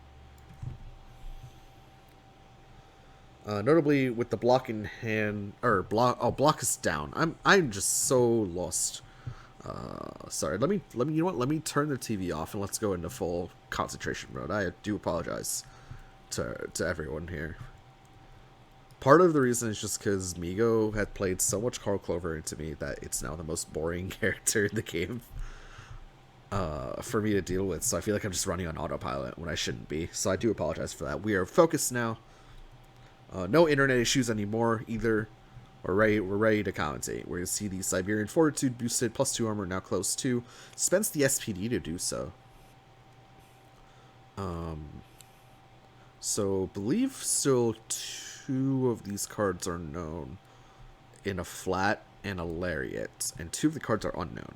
A: Notably, with the block in hand, or block is down. I'm just so lost. Sorry. Let me you know what? Let me turn the TV off and let's go into full concentration mode. I do apologize to everyone here. Part of the reason is just because Migo had played so much Carl Clover into me that it's now the most boring character in the game for me to deal with. So I feel like I'm just running on autopilot when I shouldn't be. So I do apologize for that. We are focused now. No internet issues anymore either. We're ready to commentate. We're going to see the Siberian Fortitude boosted, +2 armor, now close to. Spends the SPD to do so. So, believe still 2 of these cards are known in a flat and a lariat, and 2 of the cards are unknown.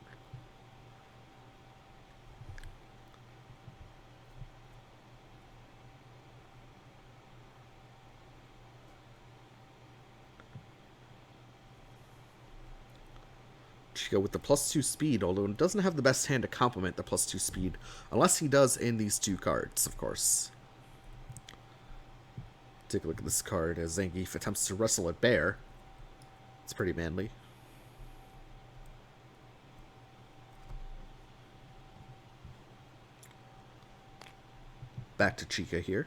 A: Chykka with the +2 speed, although it doesn't have the best hand to complement the +2 speed, unless he does in these 2 cards, of course. Take a look at this card as Zangief attempts to wrestle a bear. It's pretty manly. Back to Chykka here.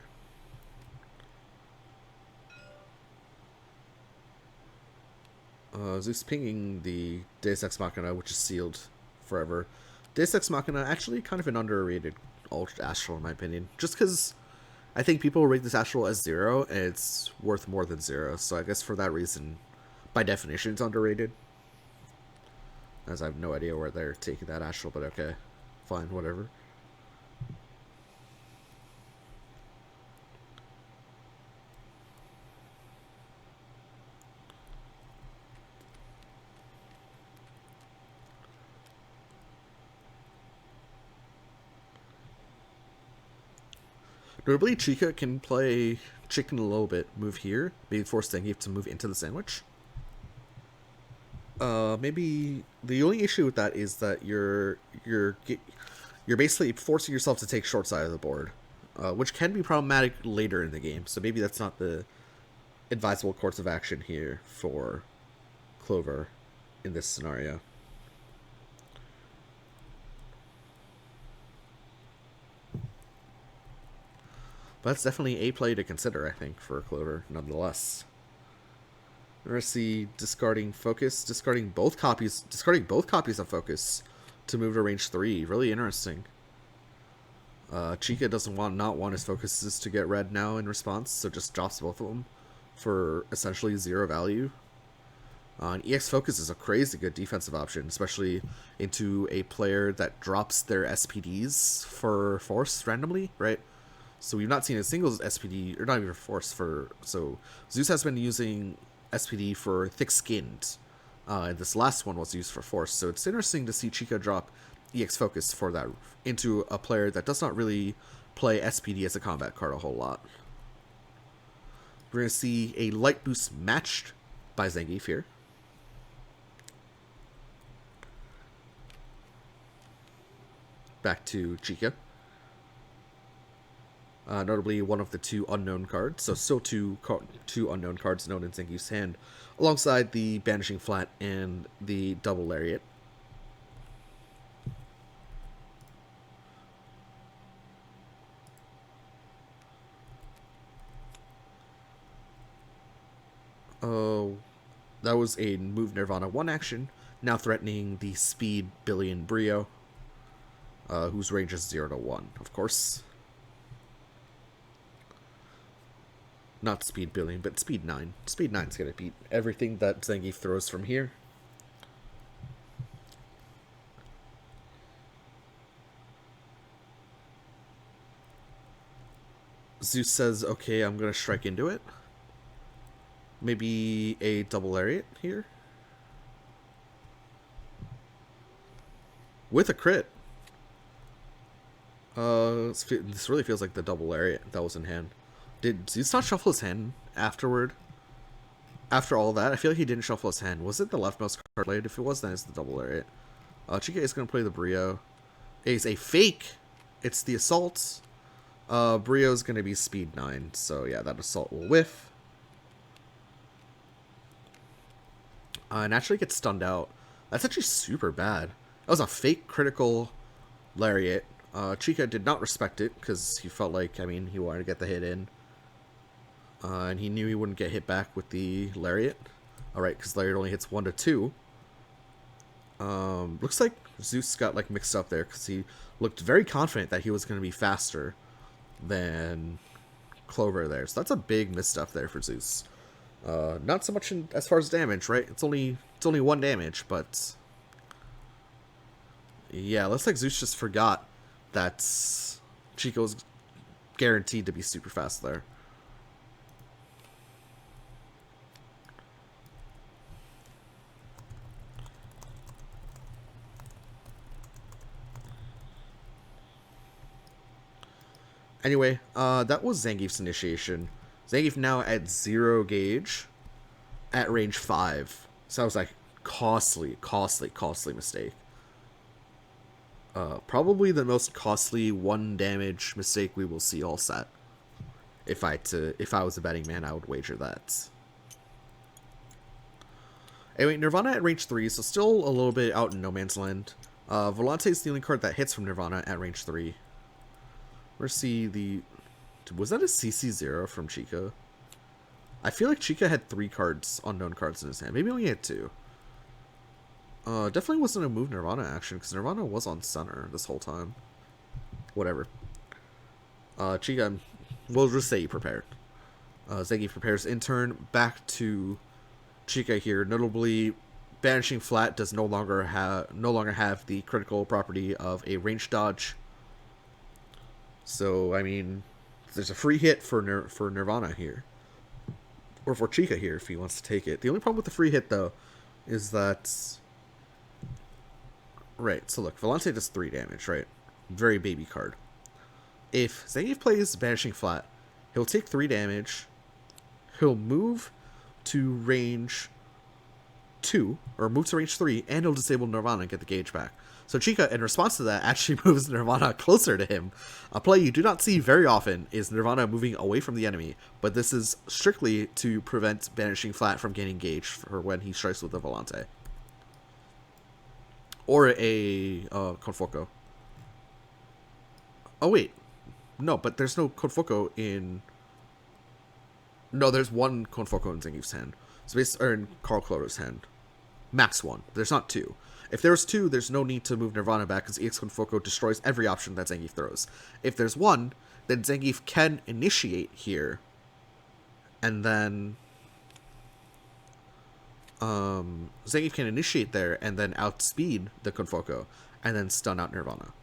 A: Zeus pinging the Deus Ex Machina, which is sealed forever. Deus Ex Machina, actually kind of an underrated alt astral in my opinion. Just because I think people rate this astral as 0, and it's worth more than 0. So I guess for that reason, by definition, it's underrated. As I have no idea where they're taking that astral, but okay. Fine, whatever. Notably, Chykka can play chicken a little bit, move here, maybe force Zangief to move into the sandwich. Maybe the only issue with that is that you're basically forcing yourself to take short side of the board, which can be problematic later in the game. So maybe that's not the advisable course of action here for Clover in this scenario. That's definitely a play to consider, I think, for Clover, nonetheless. Mercy discarding focus, discarding both copies of focus to move to range 3. Really interesting. Chykka doesn't not want his focuses to get red now in response, so just drops both of them for essentially 0 value. And EX Focus is a crazy good defensive option, especially into a player that drops their SPDs for Force randomly, right? So we've not seen a single SPD, or not even Force for... So Zeus has been using SPD for Thick Skinned, and this last one was used for Force. So it's interesting to see Chykka drop EX Focus for that into a player that does not really play SPD as a combat card a whole lot. We're going to see a Light Boost matched by Zangief here. Back to Chykka. Notably one of the 2 unknown cards, so still two unknown cards known in Zangief's hand, alongside the Banishing Flat and the Double Lariat. Oh, that was a move Nirvana 1 action, now threatening the Speed Billion Brio, whose range is 0 to 1, of course. Not Speed Billion, but Speed 9. Speed 9's going to beat everything that Zangief throws from here. Zeus says, okay, I'm going to strike into it. Maybe a Double Lariat here. With a crit. This really feels like the Double Lariat that was in hand. Did Zeus not shuffle his hand afterward? After all that? I feel like he didn't shuffle his hand. Was it the leftmost card played? If it was, then it's the Double Lariat. Chykka is going to play the Brio. It's a fake. It's the Assault. Brio's going to be Speed 9. So yeah, that Assault will whiff. And actually gets stunned out. That's actually super bad. That was a fake critical Lariat. Chykka did not respect it because he felt like, I mean, he wanted to get the hit in. And he knew he wouldn't get hit back with the Lariat. Alright, because Lariat only hits 1 to 2. Looks like Zeus got like mixed up there because he looked very confident that he was going to be faster than Clover there. So that's a big misstep there for Zeus. Not so much as far as damage, right? It's only 1 damage, but yeah, looks like Zeus just forgot that Chykka was guaranteed to be super fast there. Anyway, that was Zangief's initiation. Zangief now at 0 gauge at range 5. So that was like costly mistake. Probably the most costly 1 damage mistake we will see all set. If I was a betting man, I would wager that. Anyway, Nirvana at range 3, so still a little bit out in no man's land. Volante is the only card that hits from Nirvana at range 3. Let's see the... Was that a CC0 from Chykka? I feel like Chykka had 3 cards, unknown cards in his hand. Maybe only had 2. Definitely wasn't a move Nirvana action, because Nirvana was on center this whole time. Whatever. Chykka, we'll just say he prepared. Zangief prepares in turn. Back to Chykka here. Notably, Banishing Flat does no longer have the critical property of a range dodge. So, I mean, there's a free hit for Nirvana here. Or for Chykka here, if he wants to take it. The only problem with the free hit, though, is that... Right, so look, Volante does 3 damage, right? Very baby card. If Zangief plays Banishing Flat, he'll take 3 damage. He'll move to range 2, or move to range 3, and he'll disable Nirvana and get the gauge back. So Chykka, in response to that, actually moves Nirvana closer to him. A play you do not see very often is Nirvana moving away from the enemy, but this is strictly to prevent Banishing Flat from gaining gauge for when he strikes with the Volante. Or a Confoco. Oh wait, No, but there's no Confoco in... No, there's one Confoco in Zangief's hand. So or in Carl Clover's hand. Max one. There's not two. If there's two, there's no need to move Nirvana back because EX Confoco destroys every option that Zangief throws. If there's one, then Zangief can initiate here. And then... Zangief can initiate there and then outspeed the Confoco. And then stun out Nirvana.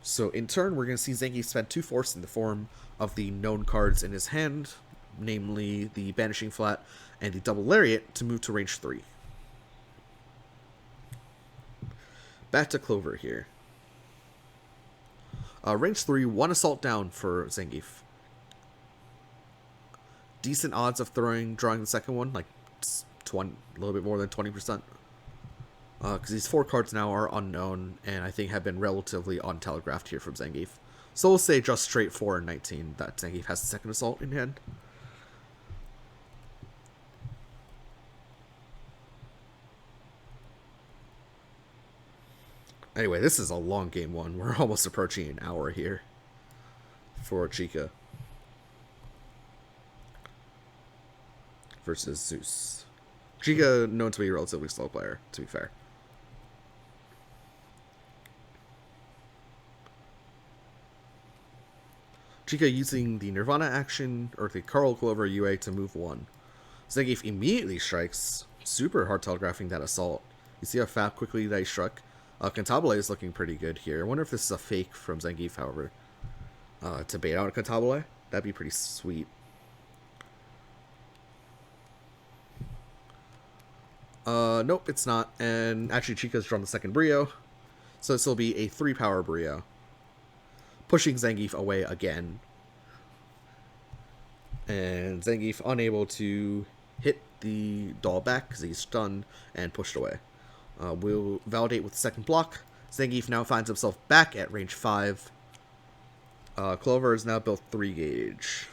A: So in turn, we're going to see Zangief spend 2 force in the form of the known cards in his hand. Namely, the Banishing Flat and the Double Lariat to move to range 3. Back to Clover here. Range 3, 1 assault down for Zangief. Decent odds of drawing the second one, like 20, a little bit more than 20%. Because these 4 cards now are unknown, and I think have been relatively untelegraphed here from Zangief. So we'll say just straight 4 and 19 that Zangief has the second assault in hand. Anyway, this is a long game one. We're almost approaching an hour here for Chykka versus Zeus. Chykka known to be a relatively slow player, to be fair. Chykka using the Nirvana action, or the Carl Clover UA to move 1. Zangief immediately strikes, super hard telegraphing that assault. You see how quickly that he struck? Cantabile is looking pretty good here. I wonder if this is a fake from Zangief, however. To bait out a Cantabile? That'd be pretty sweet. Nope, it's not. And actually, Chykka's drawn the second Brio. So this will be a 3-power Brio. Pushing Zangief away again. And Zangief unable to hit the doll back because he's stunned and pushed away. We'll validate with the second block. Zangief now finds himself back at range 5. Clover is now built 3 gauge.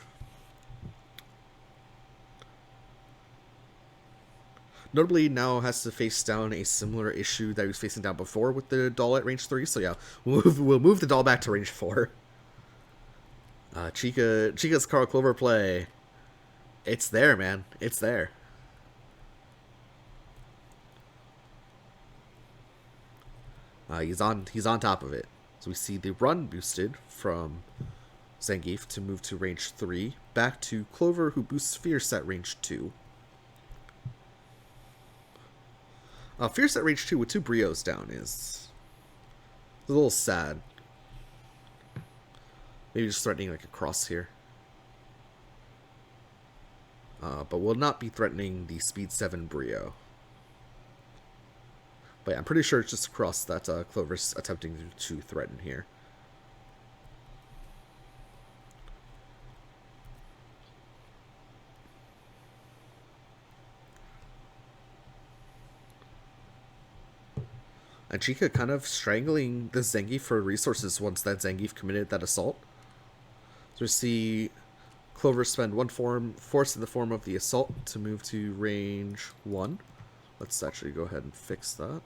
A: Notably, now has to face down a similar issue that he was facing down before with the doll at range 3. So yeah, we'll move the doll back to range 4. Chykka's Carl Clover play. It's there, man. It's there. He's on top of it. So we see the run boosted from Zangief to move to range 3. Back to Clover, who boosts Fierce at range 2. Fierce at range 2 with 2 Brios down is a little sad. Maybe just threatening like a cross here. But will not be threatening the speed 7 Brio. But yeah, I'm pretty sure it's just a cross that Clover's attempting to threaten here. And Chykka kind of strangling the Zangief for resources once that Zangief committed that assault. So we see Clover spend 1 force in the form of the assault to move to range 1. Let's actually go ahead and fix that.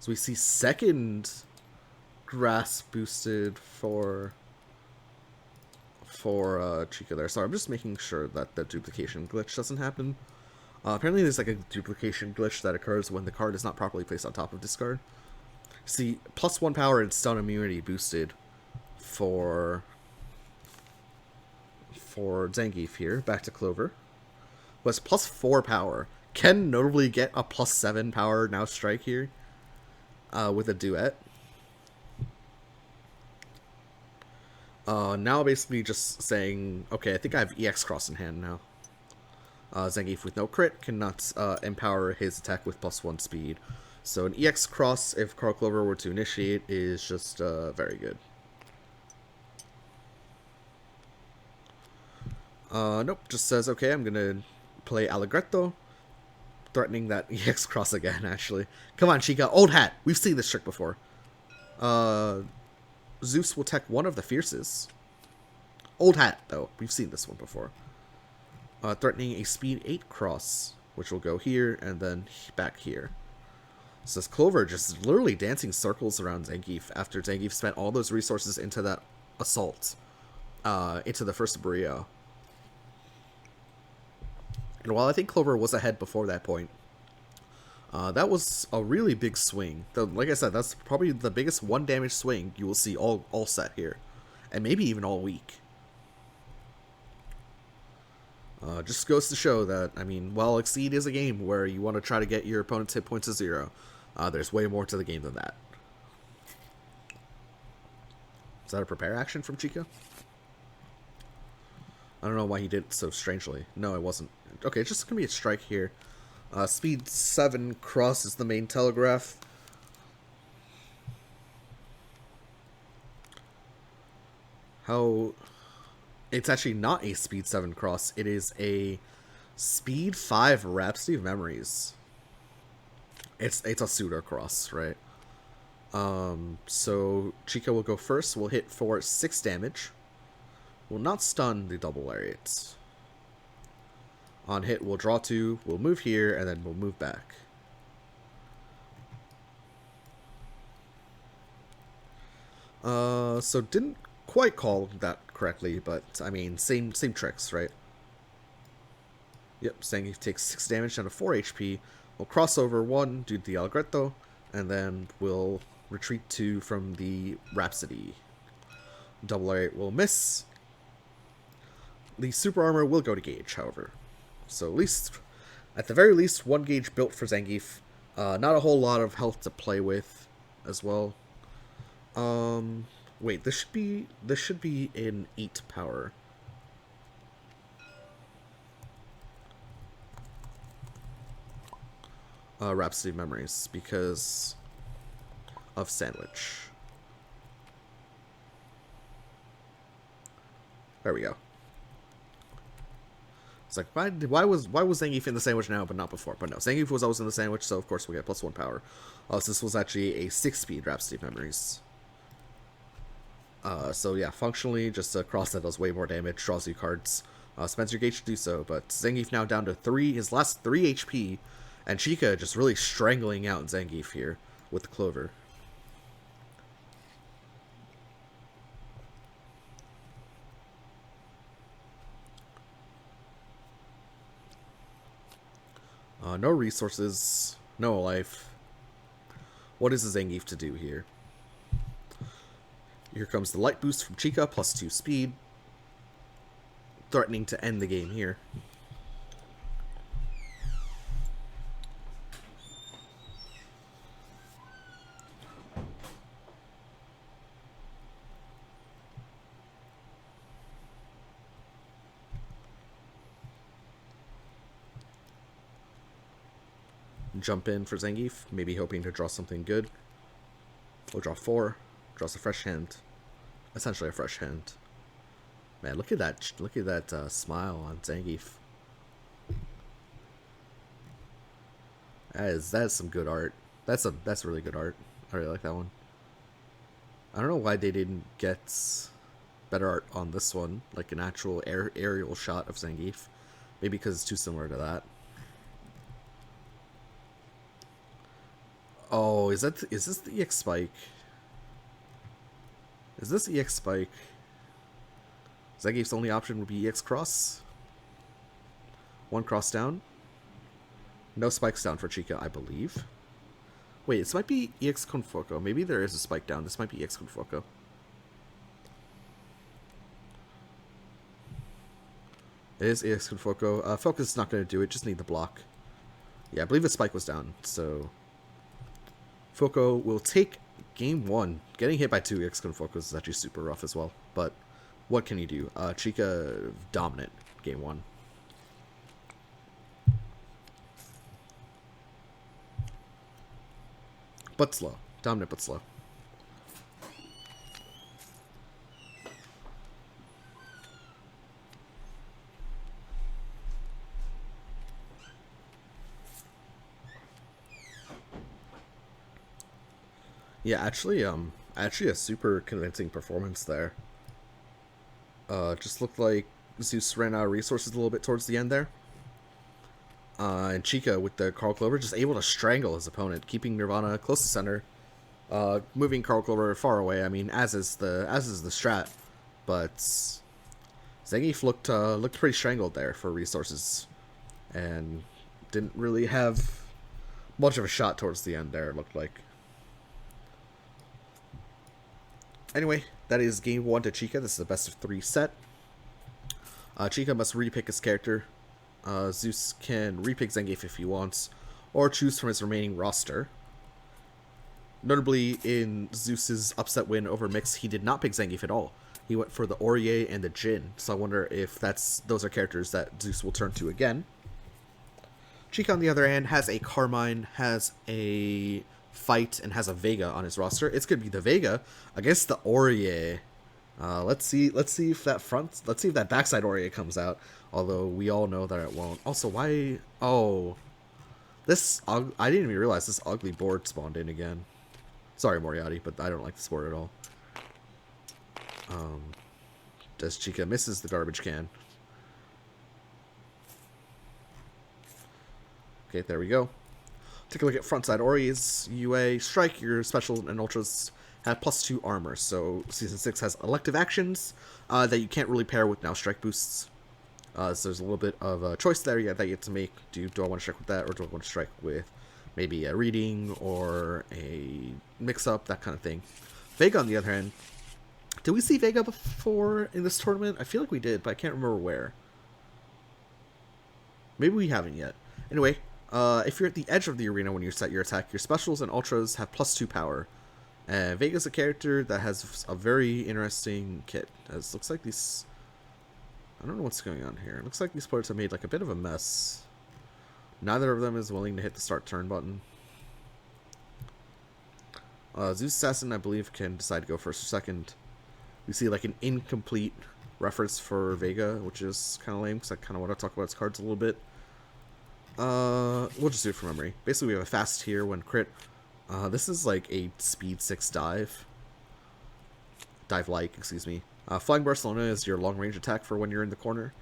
A: So we see second grasp boosted for Chykka there. Sorry, I'm just making sure that the duplication glitch doesn't happen. Apparently there's like a duplication glitch that occurs when the card is not properly placed on top of discard. See, +1 power and stun immunity boosted for Zangief here. Back to Clover. Was +4 power. Can notably get a +7 power now strike here with a duet. Now basically just saying, okay, I think I have EX Cross in hand now. Zangief with no crit cannot empower his attack with +1 speed. So an EX Cross, if Carl Clover were to initiate, is just very good. Nope, just says, okay, I'm going to play Allegretto. Threatening that EX Cross again, actually. Come on, Chykka. Old hat. We've seen this trick before. Zeus will tech one of the Fierces. Old hat, though. We've seen this one before. Threatening a speed 8 cross, which will go here and then back here. So this Clover just literally dancing circles around Zangief after Zangief spent all those resources into that assault, into the first Brio. And while I think Clover was ahead before that point, that was a really big swing. Like I said, that's probably the biggest one damage swing you will see all set here, and maybe even all week. Just goes to show that, I mean, while Exceed is a game where you want to try to get your opponent's hit points to 0, there's way more to the game than that. Is that a prepare action from Chykka? I don't know why he did it so strangely. No, it wasn't. Okay, it's just going to be a strike here. Speed 7 crosses the main telegraph. How... It's actually not a Speed 7 cross. It is a Speed 5 Rhapsody of Memories. It's a pseudo cross, right? So Chykka will go first. We'll hit for 6 damage. Will not stun the double lariats. On hit, we'll draw 2. We'll move here, and then we'll move back. So didn't quite call that correctly, but I mean, same tricks, right? Yep, Zangief takes 6 damage down to 4 HP. We'll cross over 1, do the Allegretto, and then we'll retreat 2 from the Rhapsody. Double lariat will miss. The super armor will go to gauge, however. So at the very least, 1 gauge built for Zangief. Not a whole lot of health to play with as well. Wait, this should be an 8 power. Rhapsody of Memories because of Sandwich. There we go. It's like, why was Zangief in the sandwich now but not before? But no, Zangief was always in the sandwich, so of course we get +1 power. So this was actually a 6-speed Rhapsody of Memories. So yeah, functionally just a cross that does way more damage, draws you cards, spends your gauge to do so, but Zangief now down to 3, his last 3 HP, and Chykka just really strangling out Zangief here with the Clover. No resources, no life. What is the Zangief to do here? Here comes the light boost from Chykka, +2 speed. Threatening to end the game here. Jump in for Zangief, maybe hoping to draw something good. We'll draw 4, draws a fresh hand. Essentially a fresh hand. Man, look at that smile on Zangief. That is some good art. That's really good art. I really like that one. I don't know why they didn't get better art on this one, like an actual aerial shot of Zangief. Maybe because it's too similar to that. Oh, is this the EX Spike? Is this EX Spike? Zangief's only option would be EX Cross. 1 cross down. No spikes down for Chykka, I believe. Wait, this might be EX Confoco. Maybe there is a spike down. This might be EX Confoco. It is EX Confoco. Focus is not going to do it. Just need the block. Yeah, I believe the spike was down, so... Foco will take game 1. Getting hit by 2 EX Confocos is actually super rough as well. But what can you do? Chykka dominant game 1. But slow. Dominant but slow. Yeah, actually a super convincing performance there. Just looked like Zeus ran out of resources a little bit towards the end there. And Chykka with the Carl Clover just able to strangle his opponent, keeping Nirvana close to center, moving Carl Clover far away. I mean, as is the strat, but Zangief looked pretty strangled there for resources, and didn't really have much of a shot towards the end there. It looked like. Anyway, that is game 1 to Chykka. This is a best of 3 set. Chykka must repick his character. Zeus can repick Zangief if he wants, or choose from his remaining roster. Notably, in Zeus's upset win over Mix, he did not pick Zangief at all. He went for the Aurier and the Jin, so I wonder if those are characters that Zeus will turn to again. Chykka, on the other hand, has a Carmine, has a Fight, and has a Vega on his roster. It's gonna be the Vega against the Aurier. Let's see if that backside Aurier comes out. Although we all know that it won't. Also, why? Oh, I didn't even realize this ugly board spawned in again. Sorry, Moriarty, but I don't like this board at all. Does Chykka misses the garbage can? Okay, there we go. Take a look at frontside Ori's UA. Strike, your special and ultras have +2 armor. So Season 6 has elective actions that you can't really pair with now strike boosts. So there's a little bit of a choice there that you get to make. Do I want to strike with that, or do I want to strike with maybe a reading or a mix-up, that kind of thing. Vega, on the other hand, did we see Vega before in this tournament? I feel like we did, but I can't remember where. Maybe we haven't yet. Anyway, if you're at the edge of the arena when you set your attack, your specials and ultras have +2 power. Vega's a character that has a very interesting kit. It looks like these... I don't know what's going on here. It looks like these players have made like a bit of a mess. Neither of them is willing to hit the start turn button. Zeus Assassin, I believe, can decide to go first or second. We see like an incomplete reference for Vega, which is kind of lame because I kind of want to talk about its cards a little bit. We'll just do it from memory. Basically, we have a fast here when crit. This is like a speed 6 dive. Dive-like, excuse me. Flying Barcelona is your long-range attack for when you're in the corner.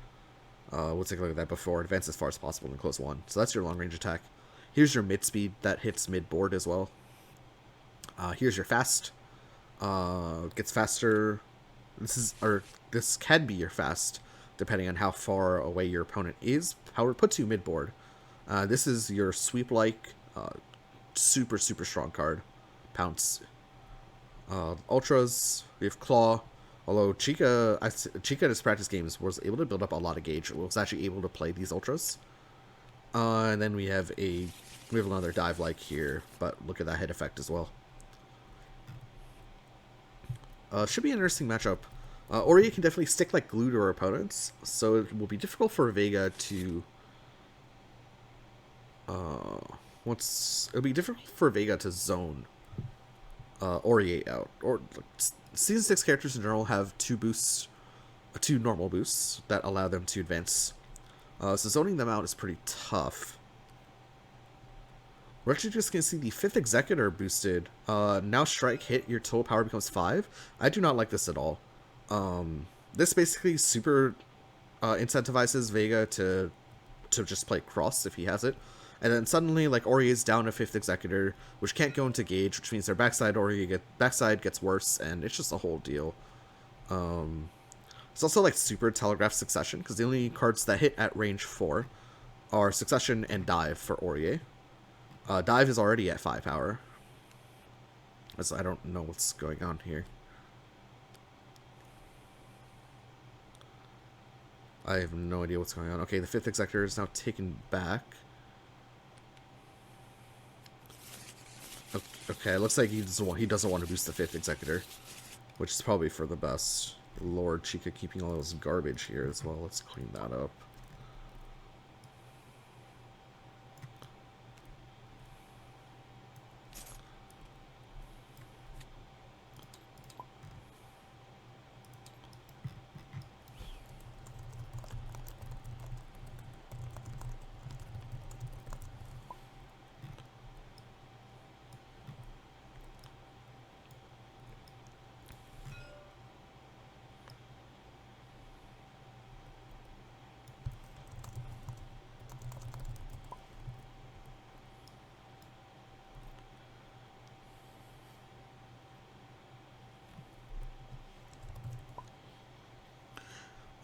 A: We'll take a look at that before. Advance as far as possible in close 1. So that's your long-range attack. Here's your mid-speed that hits mid-board as well. Here's your fast. Gets faster. This can be your fast, depending on how far away your opponent is. However, puts you mid-board. This is your sweep-like, super strong card. Pounce. Ultras. We have Claw. Although Chykka in his practice games was able to build up a lot of gauge. Was actually able to play these ultras. And then we have another dive like here, but look at that hit effect as well. Should be an interesting matchup. Ori can definitely stick like glue to her opponents, so it will be difficult for Vega to. It'll be difficult for Vega to zone Ori out. Or Season 6 characters in general have 2 normal boosts that allow them to advance. So zoning them out is pretty tough. We're actually just going to see the 5th Executor boosted. Now strike hit, your total power becomes 5. I do not like this at all. This basically super incentivizes Vega to just play cross if he has it. And then suddenly, like, Ori is down a 5th Executor, which can't go into gauge, which means their backside gets worse, and it's just a whole deal. It's also like super telegraph Succession, because the only cards that hit at range 4 are Succession and Dive for Aurier. Dive is already at 5 power. So I don't know what's going on here. I have no idea what's going on. Okay, the 5th Executor is now taken back. Okay, it looks like he doesn't want to boost the 5th Executor, which is probably for the best. Lord, Chykka keeping all this garbage here as well. Let's clean that up.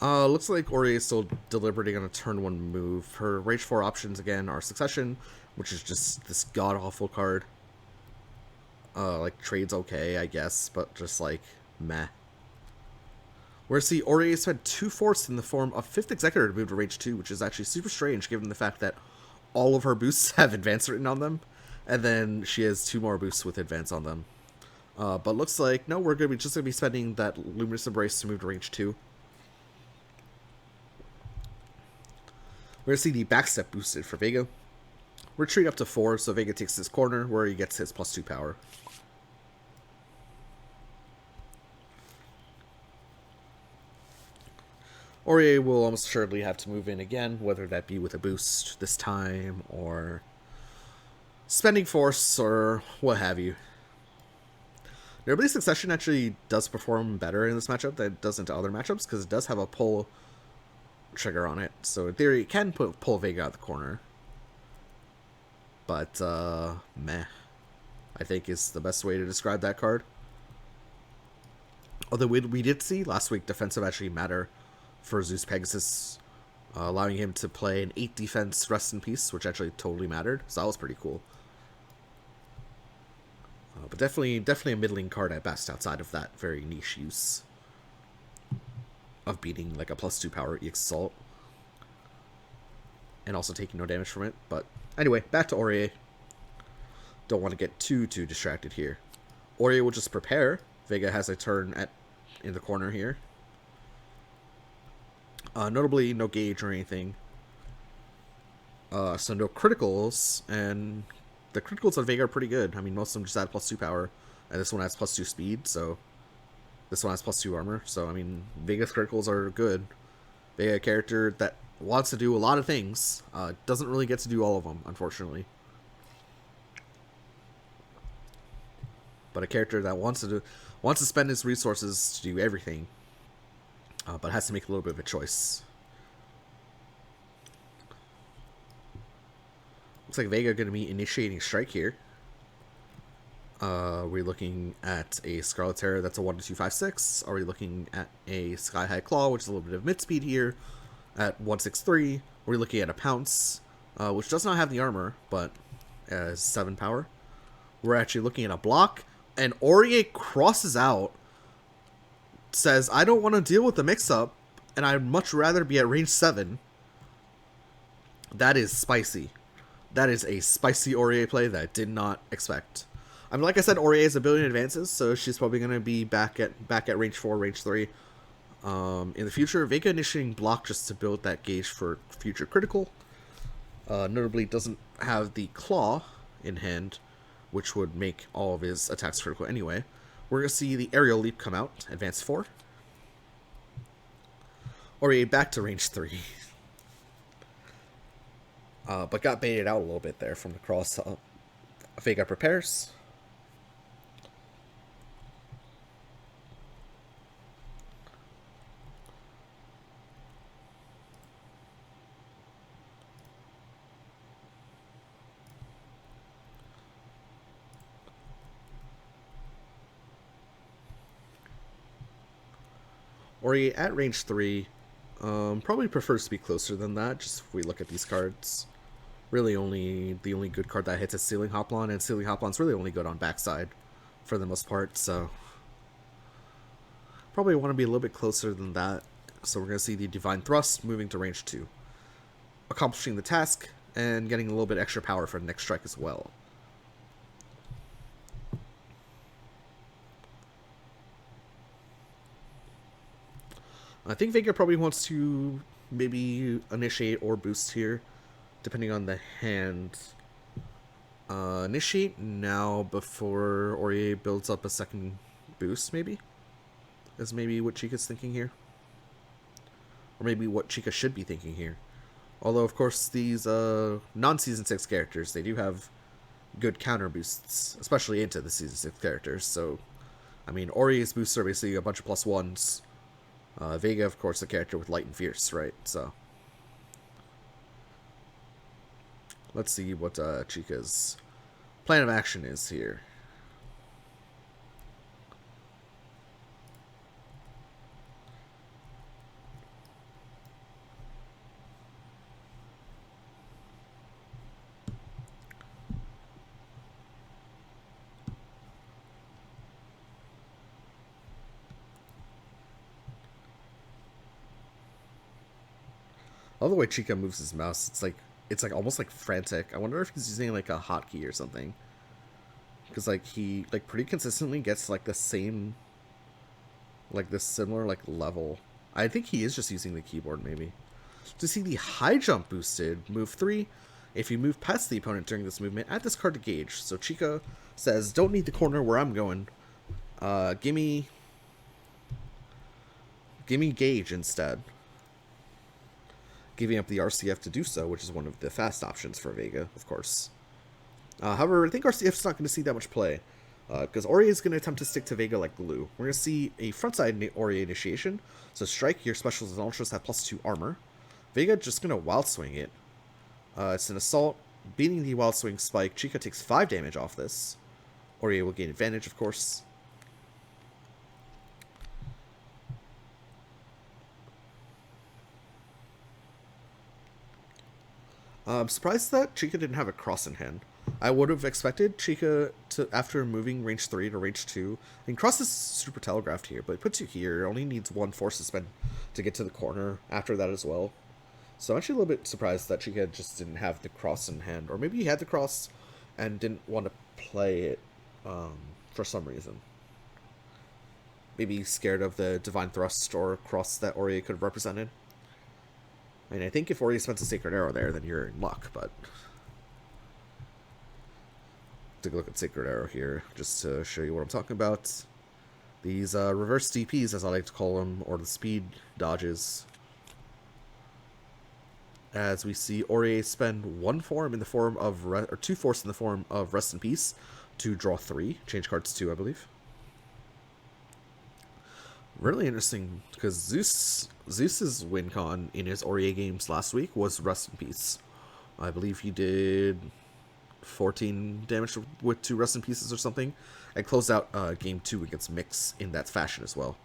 A: Looks like Ori is still deliberating on a turn 1 move. Her Rage 4 options again are Succession, which is just this god-awful card. Like, trade's okay, I guess, but just like, meh. Whereas the Ori spent 2 force in the form of 5th Executor to move to Rage 2, which is actually super strange given the fact that all of her boosts have Advance written on them, and then she has 2 more boosts with Advance on them. But looks like, no, we're just going to be spending that Luminous Embrace to move to Rage 2. We're going to see the Backstep boosted for Vega. Retreat up to 4, so Vega takes this corner where he gets his +2 power. Ori will almost assuredly have to move in again, whether that be with a boost this time, or spending force, or what have you. Notably, Succession actually does perform better in this matchup than it does into other matchups, because it does have a pull trigger on it. So in theory, it can pull Vega out of the corner. But, meh. I think is the best way to describe that card. Although we did see last week defensive actually matter for ZeusPegasus, allowing him to play an 8 defense Rest in Peace, which actually totally mattered. So that was pretty cool. But definitely a middling card at best outside of that very niche use of beating like a +2 power EX Assault. And also taking no damage from it. But anyway, back to Ori. Don't want to get too distracted here. Ori will just prepare. Vega has a turn in the corner here. Notably, no gauge or anything. So no criticals, and the criticals on Vega are pretty good. I mean, most of them just add +2 power, and this one has +2 speed, so this one has +2 armor. So, I mean, Vega's criticals are good. Vega, a character that wants to do a lot of things, doesn't really get to do all of them, unfortunately. But a character that wants to spend his resources to do everything, but has to make a little bit of a choice. Looks like Vega going to be initiating Strike here. We're looking at a Scarlet Terror that's a 1-2-5-6. Are we looking at a Sky High Claw, which is a little bit of mid speed here, at 1-6-3? We're looking at a Pounce, which does not have the armor, but has 7 power. We're actually looking at a block, and Ori crosses out, says, I don't want to deal with the mix-up, and I'd much rather be at range 7. That is spicy. That is a spicy Ori play that I did not expect. I mean, like I said, Ori has a billion advances, so she's probably going to be back at range 4, range 3. In the future, Vega initiating block just to build that gauge for future critical. Notably, doesn't have the claw in hand, which would make all of his attacks critical anyway. We're going to see the aerial leap come out, advance 4. Ori back to range 3. But got baited out a little bit there from the cross. Vega prepares. Ori at range 3 probably prefers to be closer than that, just if we look at these cards. Really the only good card that hits is Ceiling Hoplon, and Ceiling Hoplon's really only good on backside for the most part, so probably want to be a little bit closer than that. So we're going to see the Divine Thrust moving to range 2. Accomplishing the task, and getting a little bit extra power for the next strike as well. I think Vega probably wants to maybe initiate or boost here, depending on the hand. Initiate now before Ori builds up a second boost, maybe? Is maybe what Chykka's thinking here. Or maybe what Chykka should be thinking here. Although, of course, these non-Season 6 characters, they do have good counter boosts, especially into the Season 6 characters. So, I mean, Ori's boosts are basically a bunch of +1s. Vega, of course, a character with Light and Fierce, right? So, let's see what Chykka's plan of action is here. I love the way Chykka moves his mouse. It's like almost like frantic. I wonder if he's using like a hotkey or something. Because like he like pretty consistently gets like the same, like this similar like level. I think he is just using the keyboard maybe. To see the high jump boosted, move 3. If you move past the opponent during this movement, add this card to gauge. So Chykka says, don't need the corner where I'm going. Gimme gauge instead. Giving up the RCF to do so, which is one of the fast options for Vega, of course. However, I think RCF's not going to see that much play, because Ori is going to attempt to stick to Vega like glue. We're going to see a frontside Ori initiation. So strike, your specials and ultras have +2 armor. Vega just going to wild swing it. It's an assault, beating the wild swing spike. Chykka takes 5 damage off this. Ori will gain advantage, of course. I'm surprised that Chykka didn't have a cross in hand. I would have expected Chykka to, after moving range 3 to range 2, and cross is super telegraphed here, but it puts you here. It only needs 1 force suspend to get to the corner after that as well. So I'm actually a little bit surprised that Chykka just didn't have the cross in hand. Or maybe he had the cross and didn't want to play it for some reason. Maybe he's scared of the Divine Thrust or cross that Ori could have represented. I mean, I think if Ori spent a Sacred Arrow there, then you're in luck, but... Take a look at Sacred Arrow here, just to show you what I'm talking about. These reverse DPs, as I like to call them, or the speed dodges. As we see Ori spend 1 form in the form of, or 2 force in the form of Rest in Peace to draw 3. Change cards 2, I believe. Really interesting, because Zeus's win con in his Ori games last week was Rest in Peace. I believe he did 14 damage with 2 Rest in Pieces or something, and closed out game 2 against Mix in that fashion as well.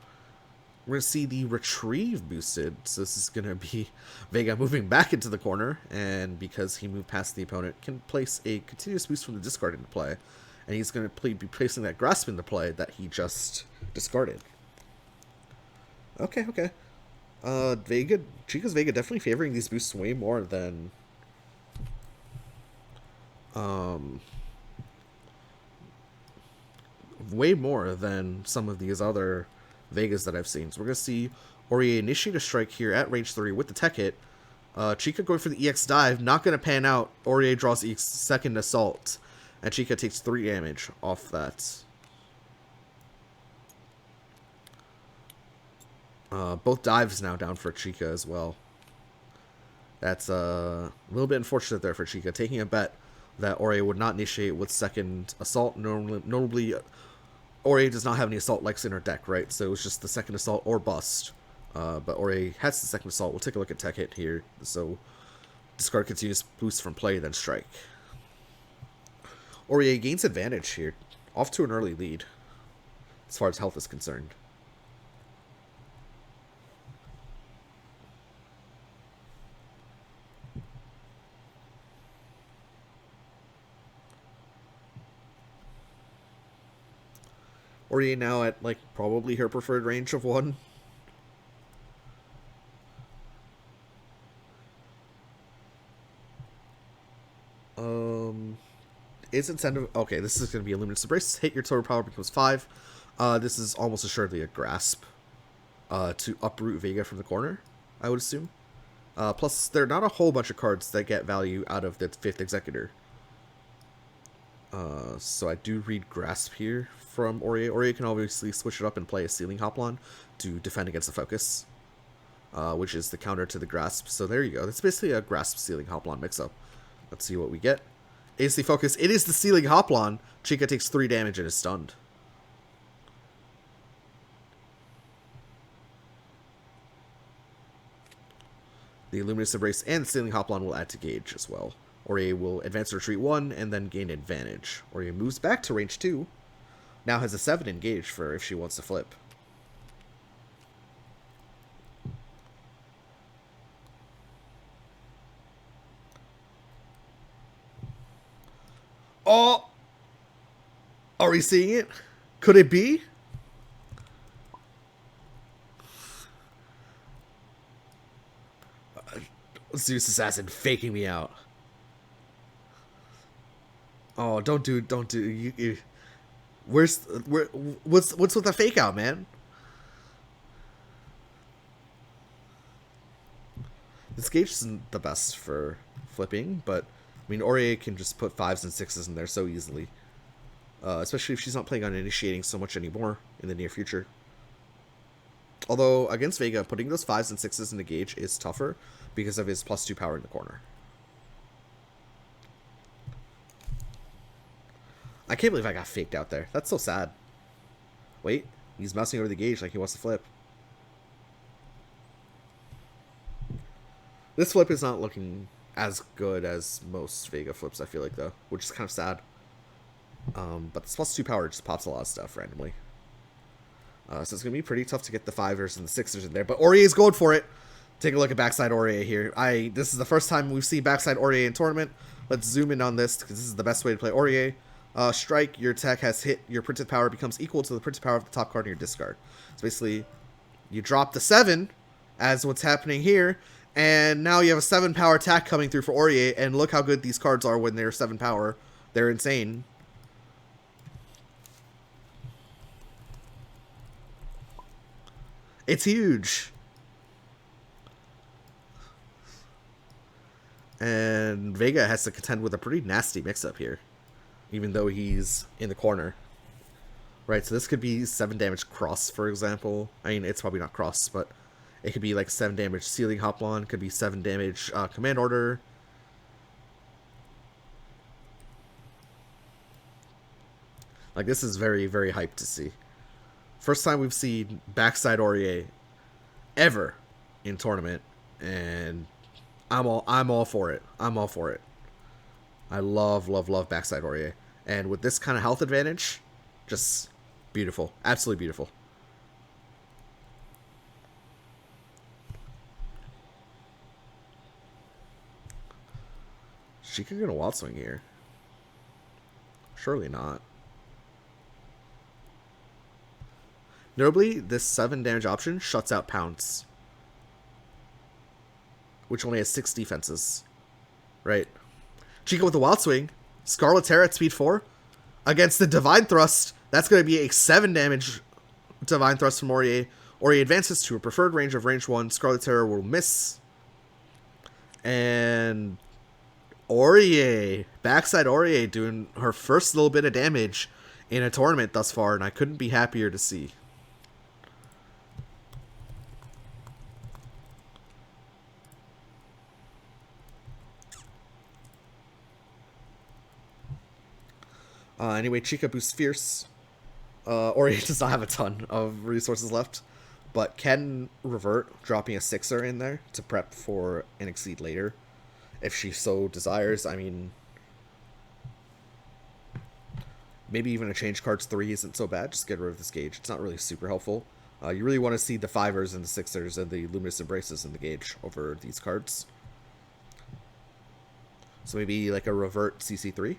A: We're going to see the Retrieve boosted, so this is going to be Vega moving back into the corner, and because he moved past the opponent, can place a continuous boost from the discard into play, and he's going to be placing that Grasp into play that he just discarded. Okay. Chykka's Vega definitely favoring these boosts way more than some of these other Vegas that I've seen. So we're going to see Ori initiate a strike here at range 3 with the tech hit. Chykka going for the EX dive, not going to pan out. Ori draws EX second assault, and Chykka takes 3 damage off that. Both dives now down for Chykka as well. That's a little bit unfortunate there for Chykka, taking a bet that Ori would not initiate with second assault. Normally, Ori does not have any assault likes in her deck, right? So it was just the second assault or bust. But Ori has the second assault. We'll take a look at tech hit here. So discard continuous boost from play, then strike. Ori gains advantage here, off to an early lead as far as health is concerned. Ori now at like probably her preferred range of 1. Is incentive okay? This is going to be a Luminous Embrace. Hit, your total power becomes 5. This is almost assuredly a Grasp to uproot Vega from the corner, I would assume. Plus, there are not a whole bunch of cards that get value out of the 5th Executor. So I do read Grasp here from Ori. Ori can obviously switch it up and play a Sealing Hoplon to defend against the Focus, which is the counter to the Grasp. So there you go. That's basically a Grasp Sealing Hoplon mix-up. Let's see what we get. Is the Focus. It is the Sealing Hoplon. Chykka takes 3 damage and is stunned. The Luminous Embrace and Sealing Hoplon will add to gauge as well. Ori will advance to retreat 1 and then gain advantage. Ori moves back to range 2. Now has a 7 in gauge for if she wants to flip. Oh! Are we seeing it? Could it be? Zeus Assassin faking me out. Oh, don't do. What's with the fake out, man? This gauge isn't the best for flipping, but I mean, Aurier can just put 5s and 6s in there so easily. Especially if she's not playing on initiating so much anymore in the near future. Although, against Vega, putting those 5s and 6s in the gauge is tougher because of his +2 power in the corner. I can't believe I got faked out there. That's so sad. Wait, he's mousing over the gauge like he wants to flip. This flip is not looking as good as most Vega flips, I feel like, though, which is kind of sad. But this +2 power just pops a lot of stuff randomly. So it's going to be pretty tough to get the 5ers and the 6ers in there. But Aurier's going for it. Take a look at backside Aurier here. This is the first time we've seen backside Aurier in tournament. Let's zoom in on this because this is the best way to play Aurier. Strike, your attack has hit, your printed power becomes equal to the printed power of the top card in your discard. So basically, you drop the 7 as what's happening here. And now you have a 7 power attack coming through for Aurier. And look how good these cards are when they're 7 power. They're insane. It's huge. And Vega has to contend with a pretty nasty mix-up here, even though he's in the corner. Right, so this could be 7 damage cross, for example. I mean, it's probably not cross, but it could be like 7 damage Ceiling Hoplon, could be 7 damage Command Order. Like, this is very, very hyped to see. First time we've seen backside Aurier ever in tournament, and I'm all for it. I'm all for it. I love backside Aurier, and with this kind of health advantage, just beautiful, absolutely beautiful. Chykka gonna wild swing here? Surely not. Notably, this 7 damage option shuts out Pounce, which only has 6 defenses. Right. Chykka with the Wild Swing. Scarlet Terror at speed 4. Against the Divine Thrust, that's going to be a 7 damage Divine Thrust from Aurier. Aurier advances to a preferred range of range 1. Scarlet Terror will miss. And Aurier, backside Aurier, doing her first little bit of damage in a tournament thus far, and I couldn't be happier to see. Anyway, Chykka boosts Fierce. Aurier does not have a ton of resources left, but can revert, dropping a 6er in there to prep for an Exceed later, if she so desires. I mean, maybe even a Change Cards 3 isn't so bad. Just get rid of this gauge. It's not really super helpful. You really want to see the 5ers and the 6ers and the Luminous Embraces in the gauge over these cards. So maybe like a revert CC3.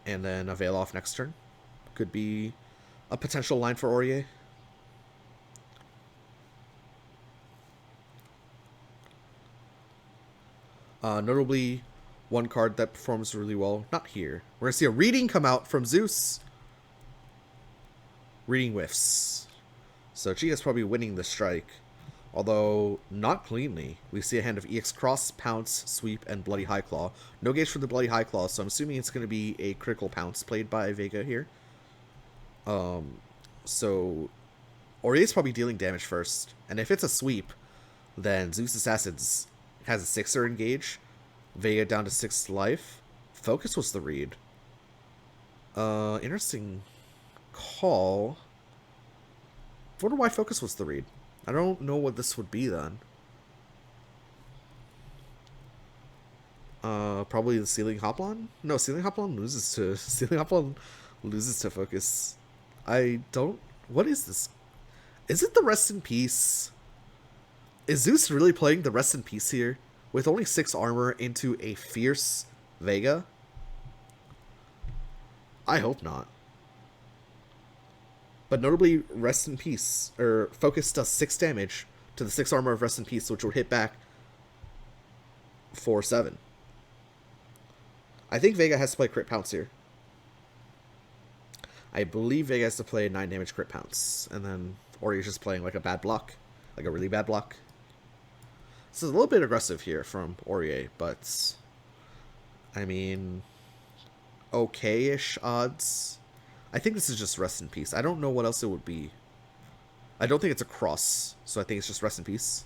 A: And then a Veil off next turn. Could be a potential line for Aurier. Notably, one card that performs really well. Not here. We're going to see a reading come out from Zeus. Reading whiffs. So Chykka's probably winning the strike. Although, not cleanly. We see a hand of EX Cross, Pounce, Sweep, and Bloody High Claw. No gauge for the Bloody High Claw, so I'm assuming it's going to be a critical Pounce played by Vega here. So Aurier's probably dealing damage first. And if it's a sweep, then Zeus Assassins has a 6er engage. Vega down to 6 life. Focus was the read. Interesting call. I wonder why Focus was the read. I don't know what this would be then. Probably the Ceiling Hoplon? No, Ceiling Hoplon loses to Focus. I don't... What is this? Is it the Rest in Peace? Is Zeus really playing the Rest in Peace here? With only 6 armor into a Fierce Vega? I hope not. But notably, Rest in Peace, or Focus does 6 damage to the 6 armor of Rest in Peace, which would hit back. 4-7. I think Vega has to play crit pounce here. I believe Vega has to play 9 damage crit pounce. And then Ori's just playing like a bad block. Like a really bad block. This is a little bit aggressive here from Aurier, but I mean, okay-ish odds. I think this is just rest in peace. I don't know what else it would be. I don't think it's a cross, so I think it's just rest in peace.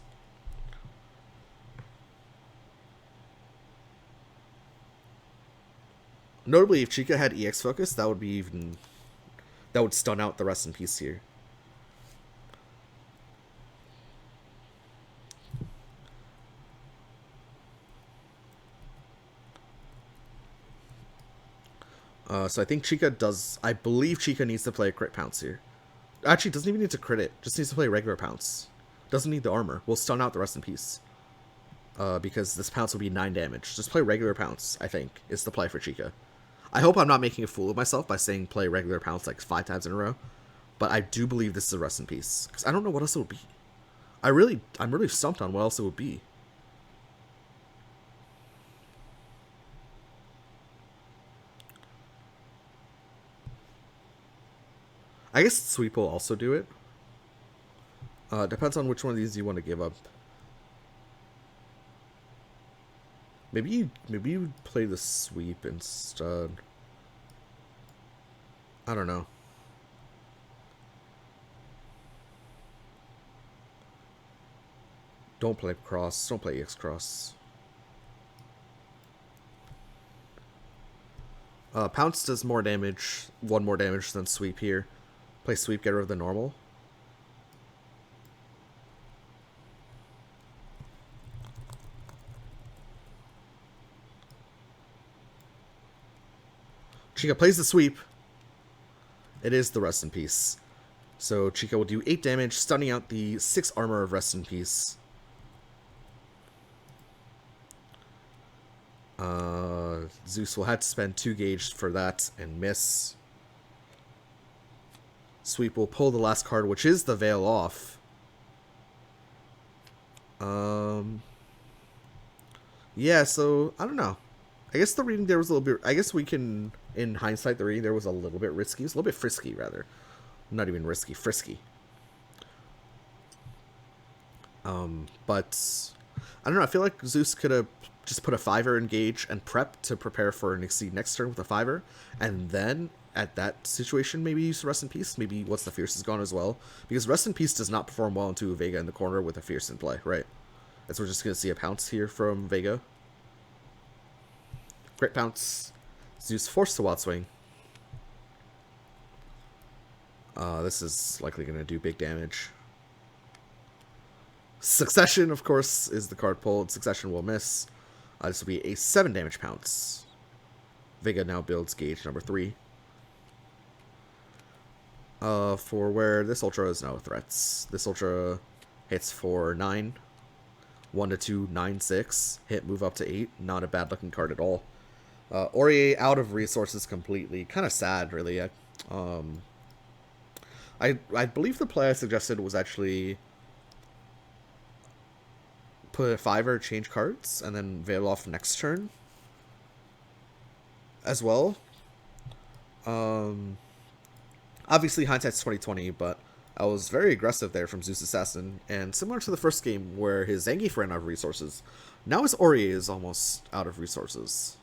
A: Notably, if Chykka had EX focus, that would be even... that would stun out the rest in peace here. So I think Chykka does... I believe Chykka needs to play a crit pounce here. Actually, doesn't even need to crit it. Just needs to play regular pounce. Doesn't need the armor. We'll stun out the rest in peace. Because this pounce will be 9 damage. Just play regular pounce, I think, is the play for Chykka. I hope I'm not making a fool of myself by saying play regular pounce like 5 times in a row. But I do believe this is a rest in peace. Because I don't know what else it would be. I'm really stumped on what else it would be. I guess sweep will also do it. Depends on which one of these you want to give up. Maybe you play the sweep instead. I don't know. Don't play cross. Don't play EX cross. Pounce does more damage. 1 more damage than sweep here. Play sweep, get rid of the normal. Chykka plays the sweep. It is the rest in peace. So Chykka will do 8 damage, stunning out the 6 armor of rest in peace. Zeus will have to spend 2 gauge for that and miss. Sweep will pull the last card, which is the Veil off. Yeah, so, I don't know. I guess the reading there was a little bit... I guess we can... In hindsight, the reading there was a little bit risky. It was a little bit frisky, rather. Not even risky, frisky. But... I don't know, I feel like Zeus could have just put a 5er in gauge and prep to prepare for an Exceed next turn with a 5er. And then... at that situation, maybe use Rest in Peace. Maybe once the Fierce is gone as well. Because Rest in Peace does not perform well into Vega in the corner with a Fierce in play, right? And so we're just going to see a pounce here from Vega. Crit pounce. Zeus forced to Wild Swing. This is likely going to do big damage. Succession, of course, is the card pulled. Succession will miss. This will be a 7 damage pounce. Vega now builds gauge number 3. For where this Ultra is no threats. This Ultra hits for 9. 1 to 2, 9, 6. Hit, move up to 8. Not a bad looking card at all. Aurier out of resources completely. Kind of sad, really. I believe the play I suggested was actually put a 5er, change cards, and then Veil off next turn as well. Obviously, hindsight's 20/20, but I was very aggressive there from Zeus Assassin, and similar to the first game where his Zangief ran out of resources, now his Aurier is almost out of resources.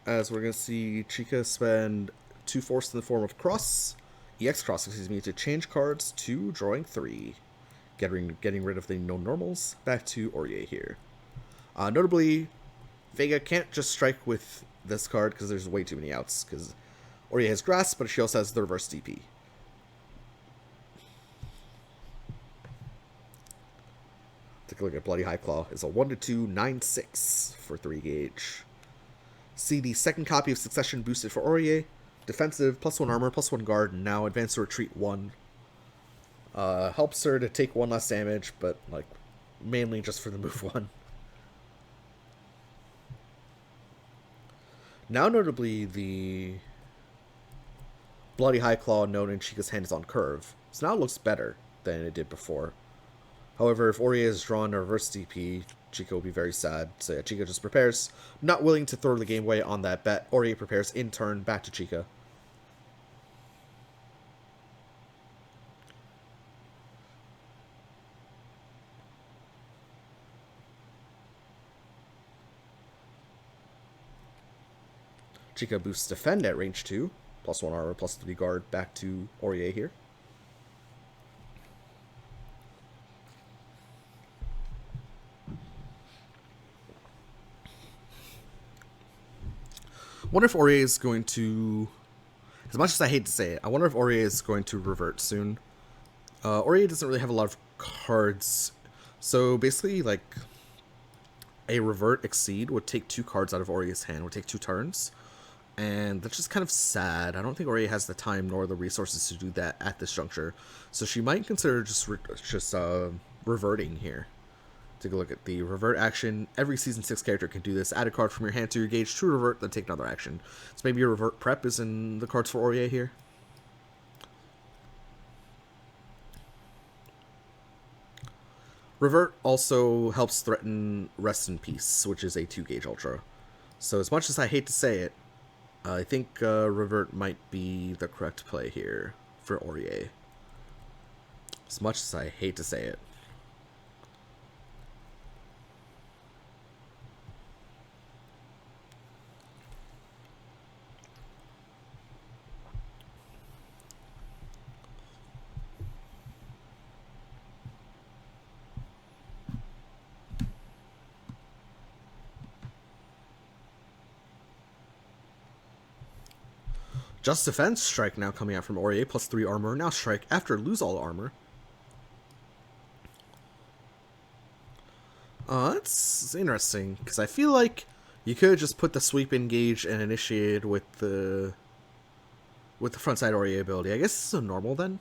A: As we're going to see Chykka spend 2 force in the form of cross, EX cross, excuse me, to change cards to drawing 3. Getting rid of the no normals. Back to Aurier here. Notably, Vega can't just strike with this card because there's way too many outs. Because Aurier has Grasp, but she also has the reverse DP. Take a look at Bloody High Claw. It's a 1 to 2, 9, 6 for 3 gauge. See the second copy of Succession boosted for Aurier. Defensive, +1 armor, +1 guard, and now advance to retreat 1. Helps her to take one less damage, but like mainly just for the move one. Now notably the Bloody High Claw known in Chykka's hand is on curve, so now it looks better than it did before. However, if Aurier is drawn a reverse DP, Chykka will be very sad. So yeah, Chykka just prepares, not willing to throw the game away on that bet. Aurier prepares in turn back to Chykka. Chykka boosts defend at range 2, +1 armor, +3 guard, back to Aurier here. Wonder if Aurier is going to, as much as I hate to say it, I wonder if Aurier is going to revert soon. Aurier doesn't really have a lot of cards, so basically, like, a revert exceed would take 2 cards out of Aurier's hand, would take 2 turns, and that's just kind of sad. I don't think Aurier has the time nor the resources to do that at this juncture, so she might consider just reverting here. Take a look at the revert action. Every Season 6 character can do this. Add a card from your hand to your gauge to revert, then take another action. So maybe your revert prep is in the cards for Aurier here. Revert also helps threaten Rest in Peace, which is a 2-gauge ultra. So as much as I hate to say it, I think Revert might be the correct play here for Aurier. As much as I hate to say it. Just Defense Strike now coming out from Aurier, +3 armor. Now Strike after lose all armor. That's interesting, because I feel like you could just put the Sweep Engage and Initiate with the frontside Aurier ability. I guess this is a normal then?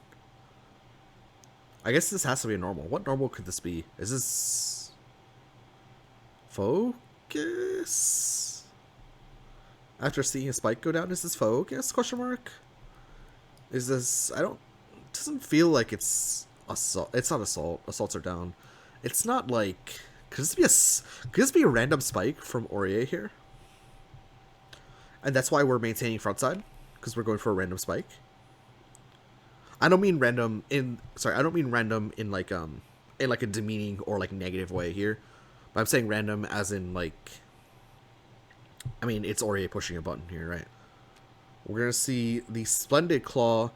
A: I guess this has to be a normal. What normal could this be? Is this Focus? After seeing a spike go down, is this Focus? Question mark. Is this? I don't. It doesn't feel like it's assault. It's not assault. Assaults are down. It's not like. Could this be a random spike from Aurier here? And that's why we're maintaining frontside, because we're going for a random spike. I don't mean random in. Sorry, I don't mean random in like a demeaning or like negative way here. But I'm saying random as in like. I mean, it's Aurier pushing a button here, right? We're going to see the Splendid Claw.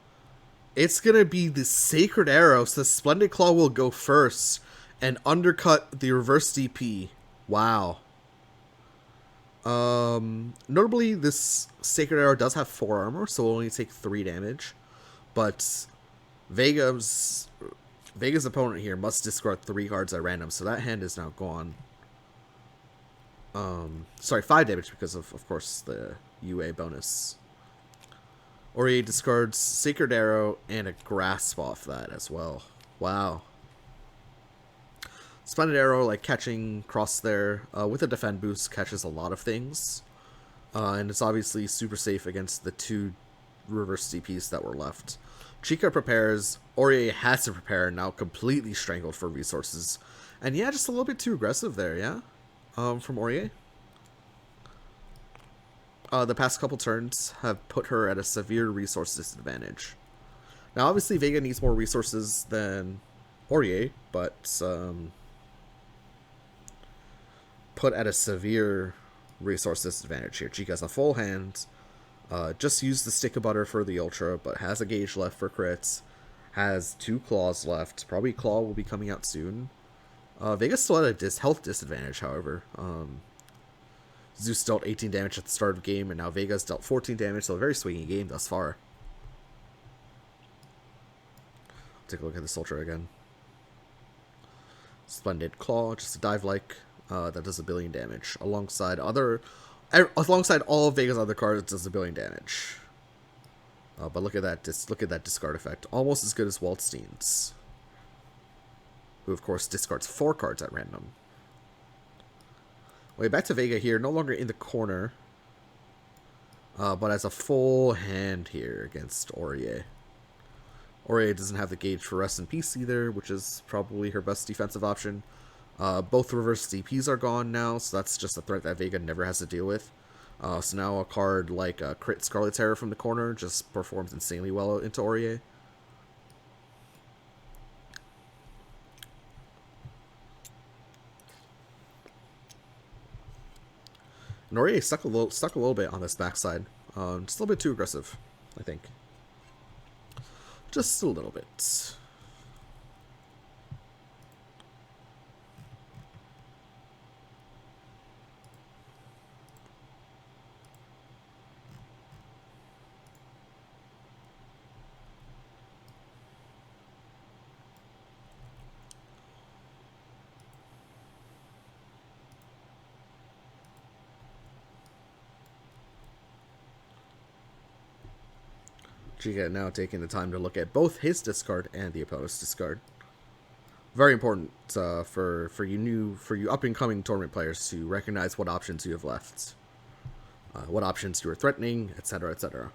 A: It's going to be the Sacred Arrow, so the Splendid Claw will go first and undercut the reverse DP. Wow. Notably, this Sacred Arrow does have 4 armor, so it'll only take 3 damage. But Vega's opponent here must discard 3 cards at random, so that hand is now gone. Sorry, 5 damage because of course, the UA bonus. Aurier discards Sacred Arrow and a Grasp off that as well. Wow. Splendid Arrow, like catching cross there, with a defend boost, catches a lot of things. And it's obviously super safe against the 2 reverse DPs that were left. Chykka prepares, Aurier has to prepare, now completely strangled for resources. And yeah, just a little bit too aggressive there, yeah? From Aurier. The past couple turns have put her at a severe resource disadvantage. Now, obviously, Vega needs more resources than Aurier, but put at a severe resource disadvantage here. Chykka has a full hand. Just used the Stick of Butter for the Ultra, but has a gauge left for crits. Has 2 claws left. Probably Claw will be coming out soon. Vega's still at a health disadvantage, however. Zeus dealt 18 damage at the start of the game, and now Vega's dealt 14 damage, so a very swingy game thus far. Take a look at this Ultra again. Splendid Claw, just a dive-like, that does 1 billion damage. Alongside all of Vega's other cards, it does 1 billion damage. But look at that discard effect. Almost as good as Waldstein's. who of course discards 4 cards at random. Way back to Vega here, no longer in the corner, but as a full hand here against Aurier. Aurier doesn't have the gauge for Rest in Peace either, which is probably her best defensive option. Both reverse DPs are gone now, so that's just a threat that Vega never has to deal with. So now a card like Crit Scarlet Terror from the corner just performs insanely well into Aurier. And Aurier stuck a little bit on this backside. Just a little bit too aggressive, I think. Just a little bit. Chykka now taking the time to look at both his discard and the opponent's discard. Very important for you up and coming tournament players to recognize what options you have left, what options you are threatening, etc., etc.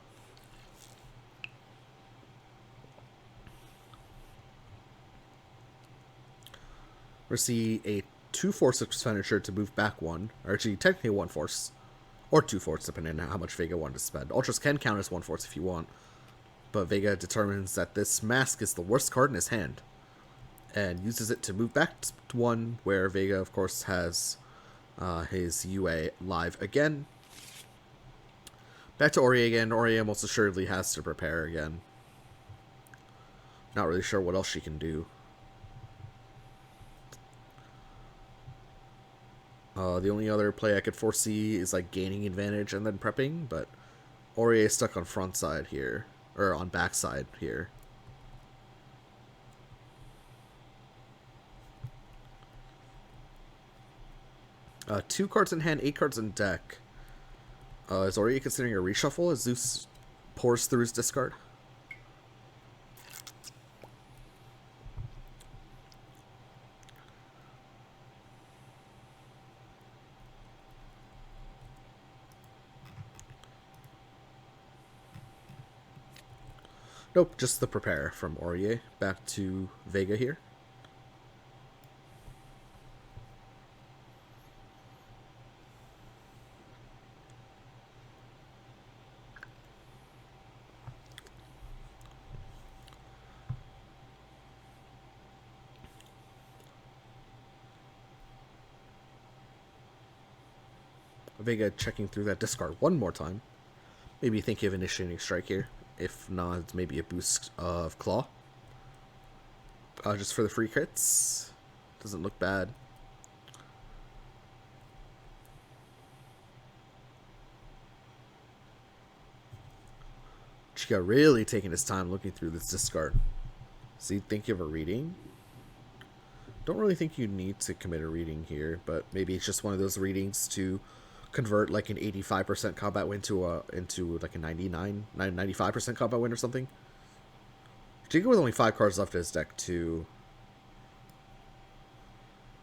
A: We see a 2-force expenditure to move back 1, or actually technically 1 force, or 2 force depending on how much Vega wanted to spend. Ultras can count as 1 force if you want. But Vega determines that this mask is the worst card in his hand, and uses it to move back to 1, where Vega, of course, has his UA live again. Back to Aurier again. Aurier most assuredly has to prepare again. Not really sure what else she can do. The only other play I could foresee is like gaining advantage and then prepping, but Aurier is stuck on front side here. Or on backside here. 2 cards in hand, 8 cards in deck. Is Aurier considering a reshuffle as Zeus pours through his discard? Nope, just the prepare from Aurier. Back to Vega here. Vega checking through that discard one more time. Maybe thinking of initiating strike here. If not, maybe a boost of Claw. Just for the free crits. Doesn't look bad. Chykka really taking his time looking through this discard. So you think you have a reading? Don't really think you need to commit a reading here, but maybe it's just one of those readings to convert like an 85% combat win into like a 95% combat win or something. Chykka with only 5 cards left in his deck too.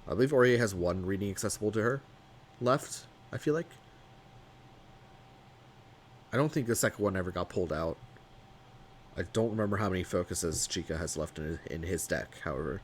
A: I believe Aurier has 1 reading accessible to her left, I feel like. I don't think the second one ever got pulled out. I don't remember how many focuses Chykka has left in his deck, however.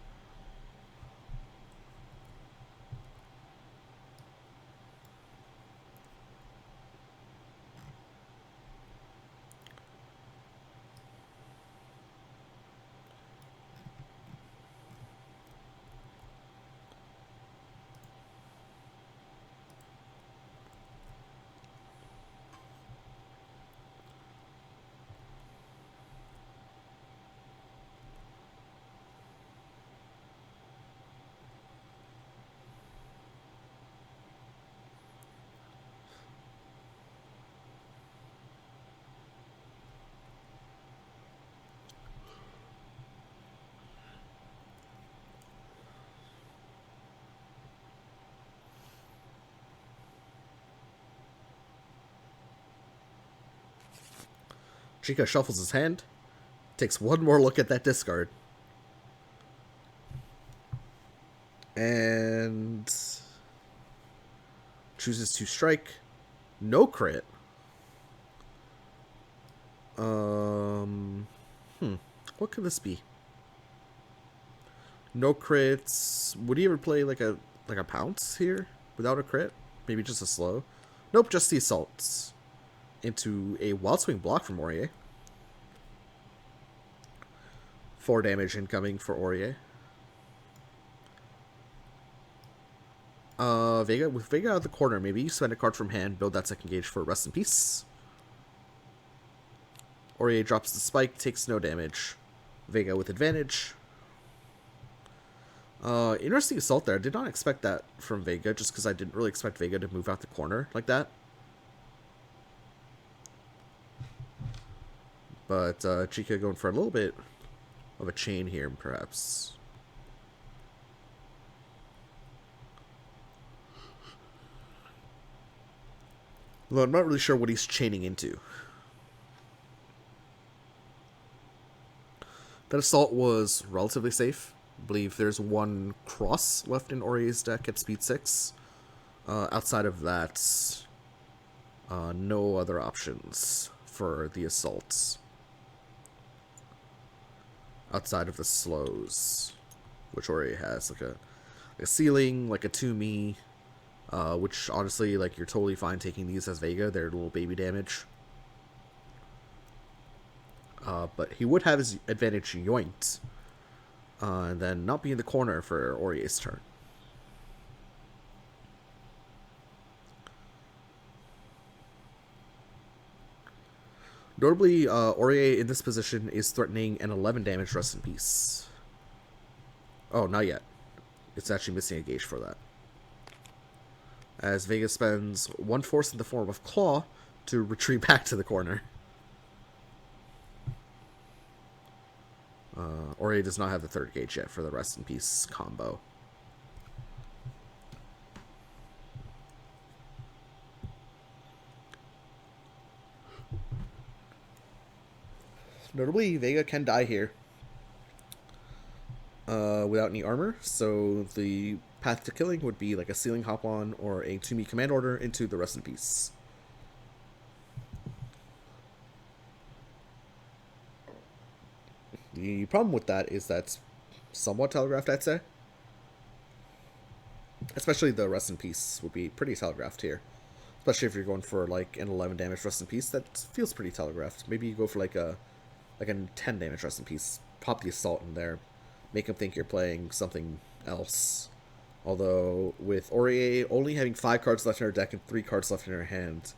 A: Chykka shuffles his hand, takes one more look at that discard. And chooses to strike. No crit. What could this be? No crits. Would he ever play like a pounce here without a crit? Maybe just a slow. Nope, just the assaults into a wild swing block from Aurier. 4 damage incoming for Aurier. Vega, with Vega out of the corner, maybe you spend a card from hand, build that second gauge for Rest in Peace. Aurier drops the spike, takes no damage. Vega with advantage. Interesting assault there. I did not expect that from Vega, just because I didn't really expect Vega to move out the corner like that. But Chykka going for a little bit of a chain here, perhaps. Although I'm not really sure what he's chaining into. That assault was relatively safe. I believe there's one cross left in Aurier's deck at speed 6. Outside of that, no other options for the assaults. Outside of the slows, which Aurier has, like a ceiling, like a 2-me, which honestly, like, you're totally fine taking these as Vega. They're little baby damage. But he would have his advantage yoinked, and then not be in the corner for Aurier's turn. Notably, Aurier in this position is threatening an 11 damage Rest in Peace. Oh, not yet. It's actually missing a gauge for that. As Vega spends 1 force in the form of Claw to retreat back to the corner. Aurier does not have the 3rd gauge yet for the Rest in Peace combo. Notably, Vega can die here without any armor, so the path to killing would be like a ceiling hop on or a 2-me command order into the Rest in Peace. The problem with that is that's somewhat telegraphed, I'd say. Especially the Rest in Peace would be pretty telegraphed here. Especially if you're going for like an 11 damage Rest in Peace, that feels pretty telegraphed. Maybe you go for like a 10 damage Rest in Peace. Pop the assault in there. Make him think you're playing something else. Although, with Aurier only having 5 cards left in her deck and 3 cards left in her hand,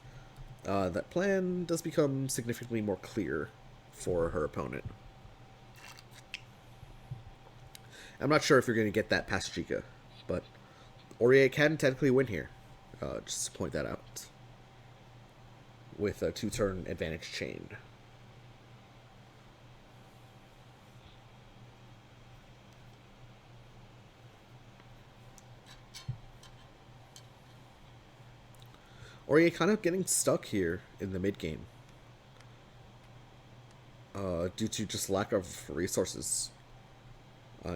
A: that plan does become significantly more clear for her opponent. I'm not sure if you're going to get that past Chykka, but Aurier can technically win here. Just to point that out. With a 2-turn advantage chain. Aurier kind of getting stuck here in the mid game. Due to just lack of resources.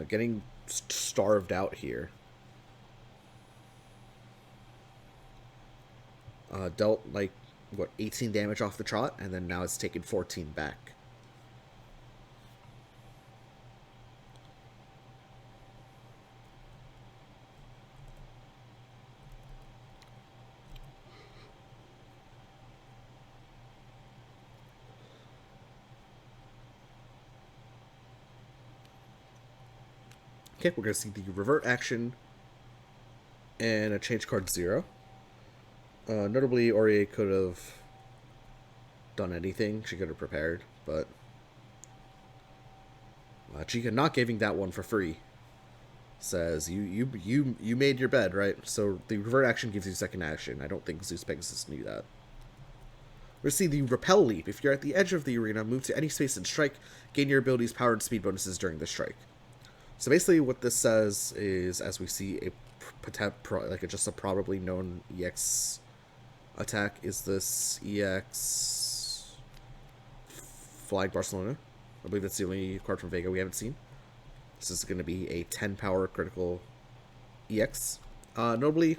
A: Getting starved out here. Dealt, like, what, 18 damage off the trot, and then now it's taken 14 back. Okay, we're going to see the revert action and a change card 0. Notably, Aurier could have done anything. She could have prepared, but Chykka not giving that one for free says you made your bed, right? So the revert action gives you second action. I don't think ZeusPegasus knew that. We're going to see the repel leap. If you're at the edge of the arena, move to any space and strike. Gain your abilities, power, and speed bonuses during the strike. So basically what this says is, as we see just a probably known EX attack, is this EX Flag Barcelona. I believe that's the only card from Vega we haven't seen. This is going to be a 10 power critical EX. Notably,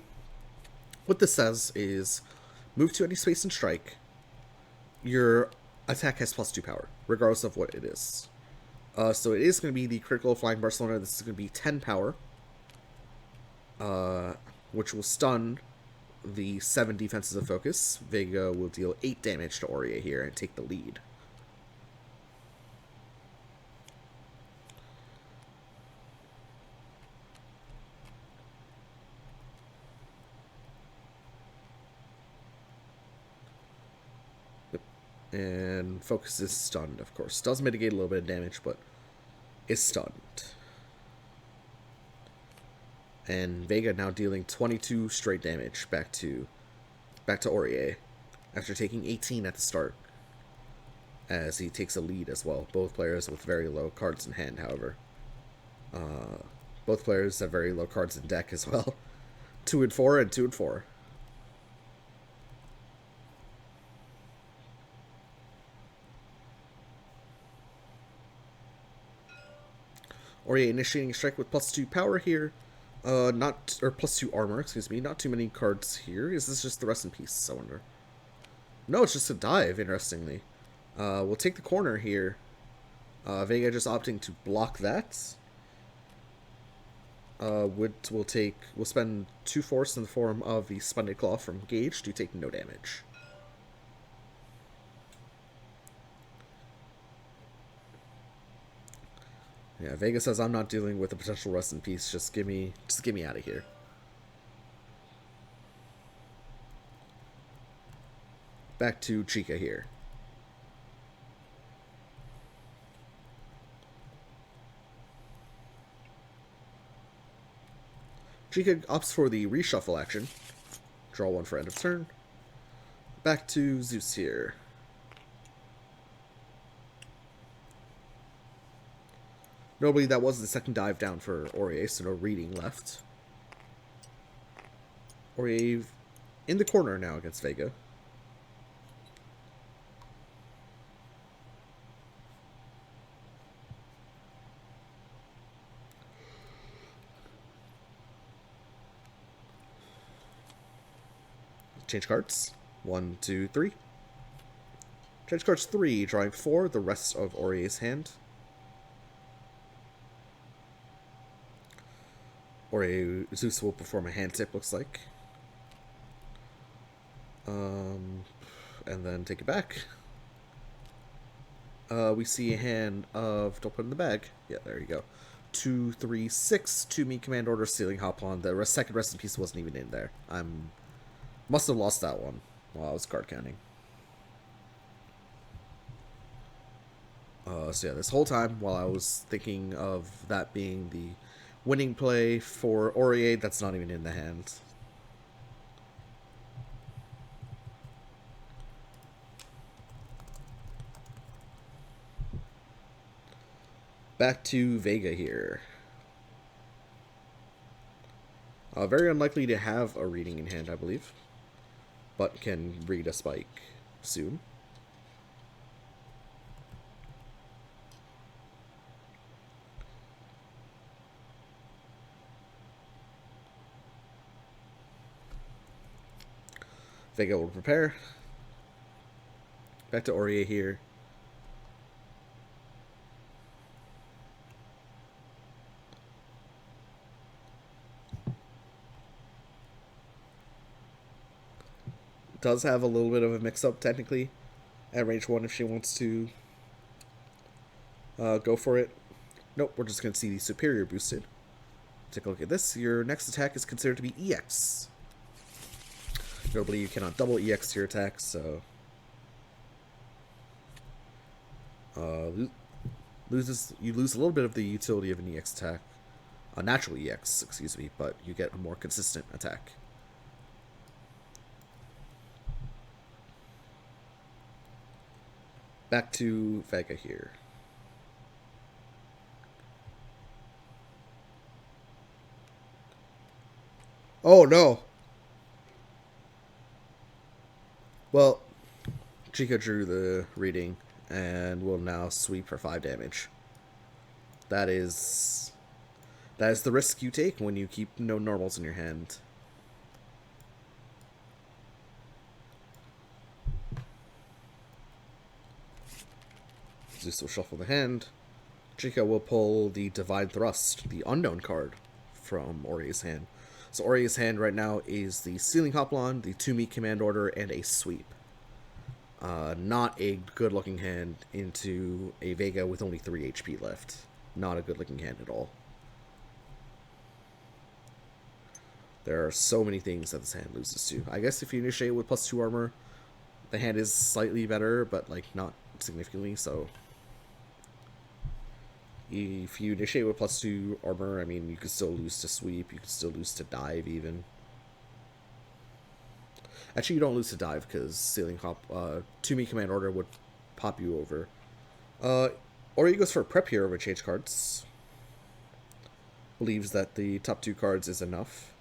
A: what this says is move to any space and strike. Your attack has +2 power, regardless of what it is. So it is going to be the critical Flying Barcelona. This is going to be 10 power, which will stun the 7 defenses of focus. Vega will deal 8 damage to Aurier here and take the lead. And focus is stunned, of course. Does mitigate a little bit of damage, but is stunned. And Vega now dealing 22 straight damage back to Aurier after taking 18 at the start, as he takes a lead as well. Both players with very low cards in hand, however. Both players have very low cards in deck as well. 2 and 4 and 2 and 4. Aurier initiating strike with +2 power here. Or +2 armor, excuse me. Not too many cards here. Is this just the rest in peace, I wonder? No, it's just a dive, interestingly. We'll take the corner here. Vega just opting to block that. We'll spend 2 force in the form of the Splendid Claw from Gage to take no damage. Yeah, Vega says I'm not dealing with a potential rest in peace. Just get me out of here. Back to Chykka here. Chykka opts for the reshuffle action. Draw 1 for end of turn. Back to Zeus here. Notably, that was the second dive down for Aurier, so no reading left. Aurier in the corner now against Vega. Change cards. 1, 2, 3. Change cards 3, drawing 4, the rest of Aurier's hand. Zeus will perform a hand tip, looks like. And then take it back. We see a hand of... Don't put it in the bag. Yeah, there you go. 2, 3, 6. 2 me command order stealing hop on. The second rest in peace wasn't even in there. Must have lost that one while I was card counting. So yeah, this whole time while I was thinking of that being the winning play for Aurier, that's not even in the hand. Back to Vega here. Very unlikely to have a reading in hand, I believe, but can read a spike soon. Vega will prepare. Back to Aurier here. Does have a little bit of a mix-up, technically, at range 1 if she wants to go for it. Nope, we're just going to see the superior boosted. Take a look at this. Your next attack is considered to be EX. Notably, you cannot double EX to your attacks, so... you lose a little bit of the utility of an EX attack. A natural EX, excuse me, but you get a more consistent attack. Back to Vega here. Oh, no! Well, Chykka drew the reading and will now sweep for 5 damage. That is That is the risk you take when you keep no normals in your hand. Zeus will shuffle the hand. Chykka will pull the Divine Thrust, the unknown card, from Orie's hand. So Orie's hand right now is the Sealing Hoplon, the 2-meat Command Order, and a Sweep. Not a good-looking hand into a Vega with only 3 HP left. Not a good-looking hand at all. There are so many things that this hand loses to. I guess if you initiate with +2 armor, the hand is slightly better, but like not significantly, so... If you initiate with +2 armor, I mean, you could still lose to Sweep, you could still lose to Dive, even. Actually, you don't lose to Dive, because Sealing Hop, 2-meat Command Order would pop you over. Or he goes for Prep here over change cards. Believes that the top 2 cards is enough.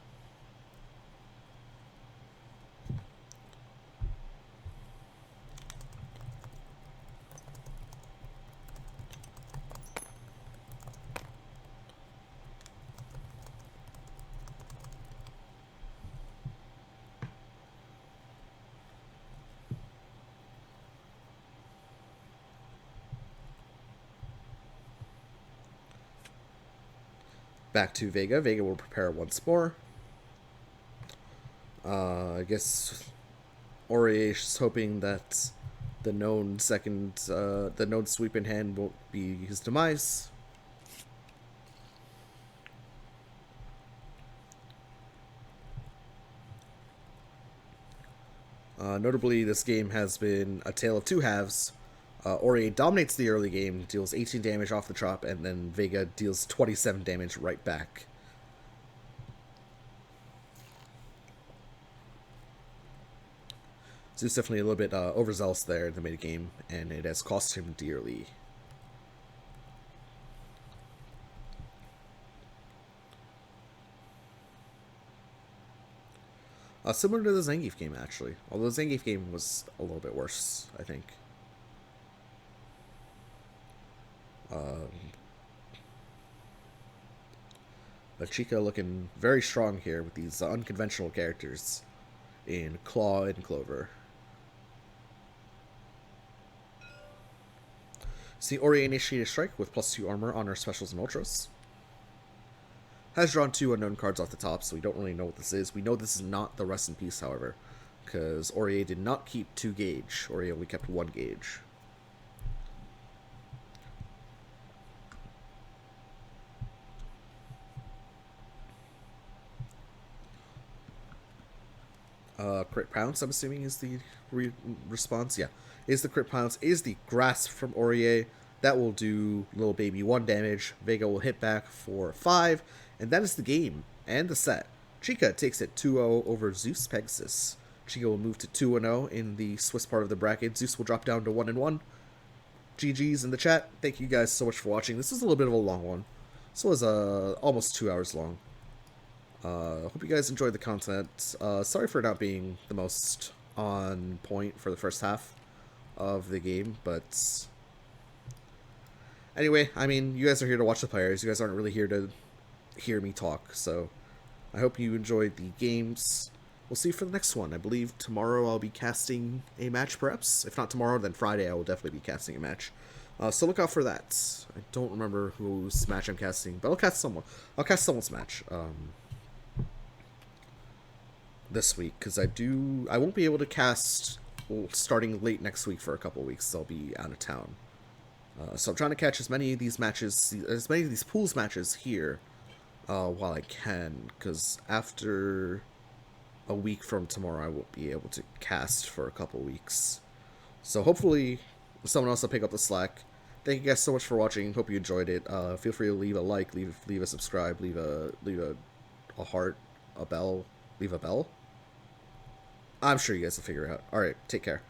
A: Back to Vega. Vega will prepare once more. I guess Orie is hoping that the known the known sweep in hand won't be his demise. Notably, this game has been a tale of 2 halves. Orie dominates the early game, deals 18 damage off the chop, and then Vega deals 27 damage right back. Zeus definitely a little bit overzealous there in the mid game, and it has cost him dearly. Similar to the Zangief game, actually. Although the Zangief game was a little bit worse, I think. But Chykka looking very strong here with these unconventional characters in Claw and Clover. See Ori initiate a strike with +2 armor on our specials and ultras. Has drawn 2 unknown cards off the top, so we don't really know what this is. We know this is not the Rest in Peace, however, because Ori did not keep 2 gauge. Ori only kept 1 gauge. Crit Pounce, I'm assuming, is the response. Yeah, is the Crit Pounce, is the Grasp from Orie. That will do little baby 1 damage. Vega will hit back for 5, and that is the game and the set. Chykka takes it 2-0 over ZeusPegasus. Chykka will move to 2-0 in the Swiss part of the bracket. Zeus will drop down to 1-1. GG's in the chat. Thank you guys so much for watching. This was a little bit of a long one. This was almost 2 hours long. Hope you guys enjoyed the content. Sorry for not being the most on point for the first half of the game, but anyway, I mean, you guys are here to watch the players. You guys aren't really here to hear me talk, so I hope you enjoyed the games. We'll see you for the next one. I believe tomorrow I'll be casting a match, perhaps. If not tomorrow, then Friday I will definitely be casting a match. So look out for that. I don't remember whose match I'm casting, but I'll cast someone. I'll cast someone's match. This week, because I won't be able to cast starting late next week for a couple of weeks, so I'll be out of town. So I'm trying to catch as many of these matches, as many of these pools matches here while I can, because after a week from tomorrow I won't be able to cast for a couple weeks. So hopefully someone else will pick up the slack. Thank you guys so much for watching. Hope you enjoyed it. Feel free to leave a like, leave a subscribe, leave a heart, a bell, leave a bell. I'm sure you guys will figure it out. Alright, take care.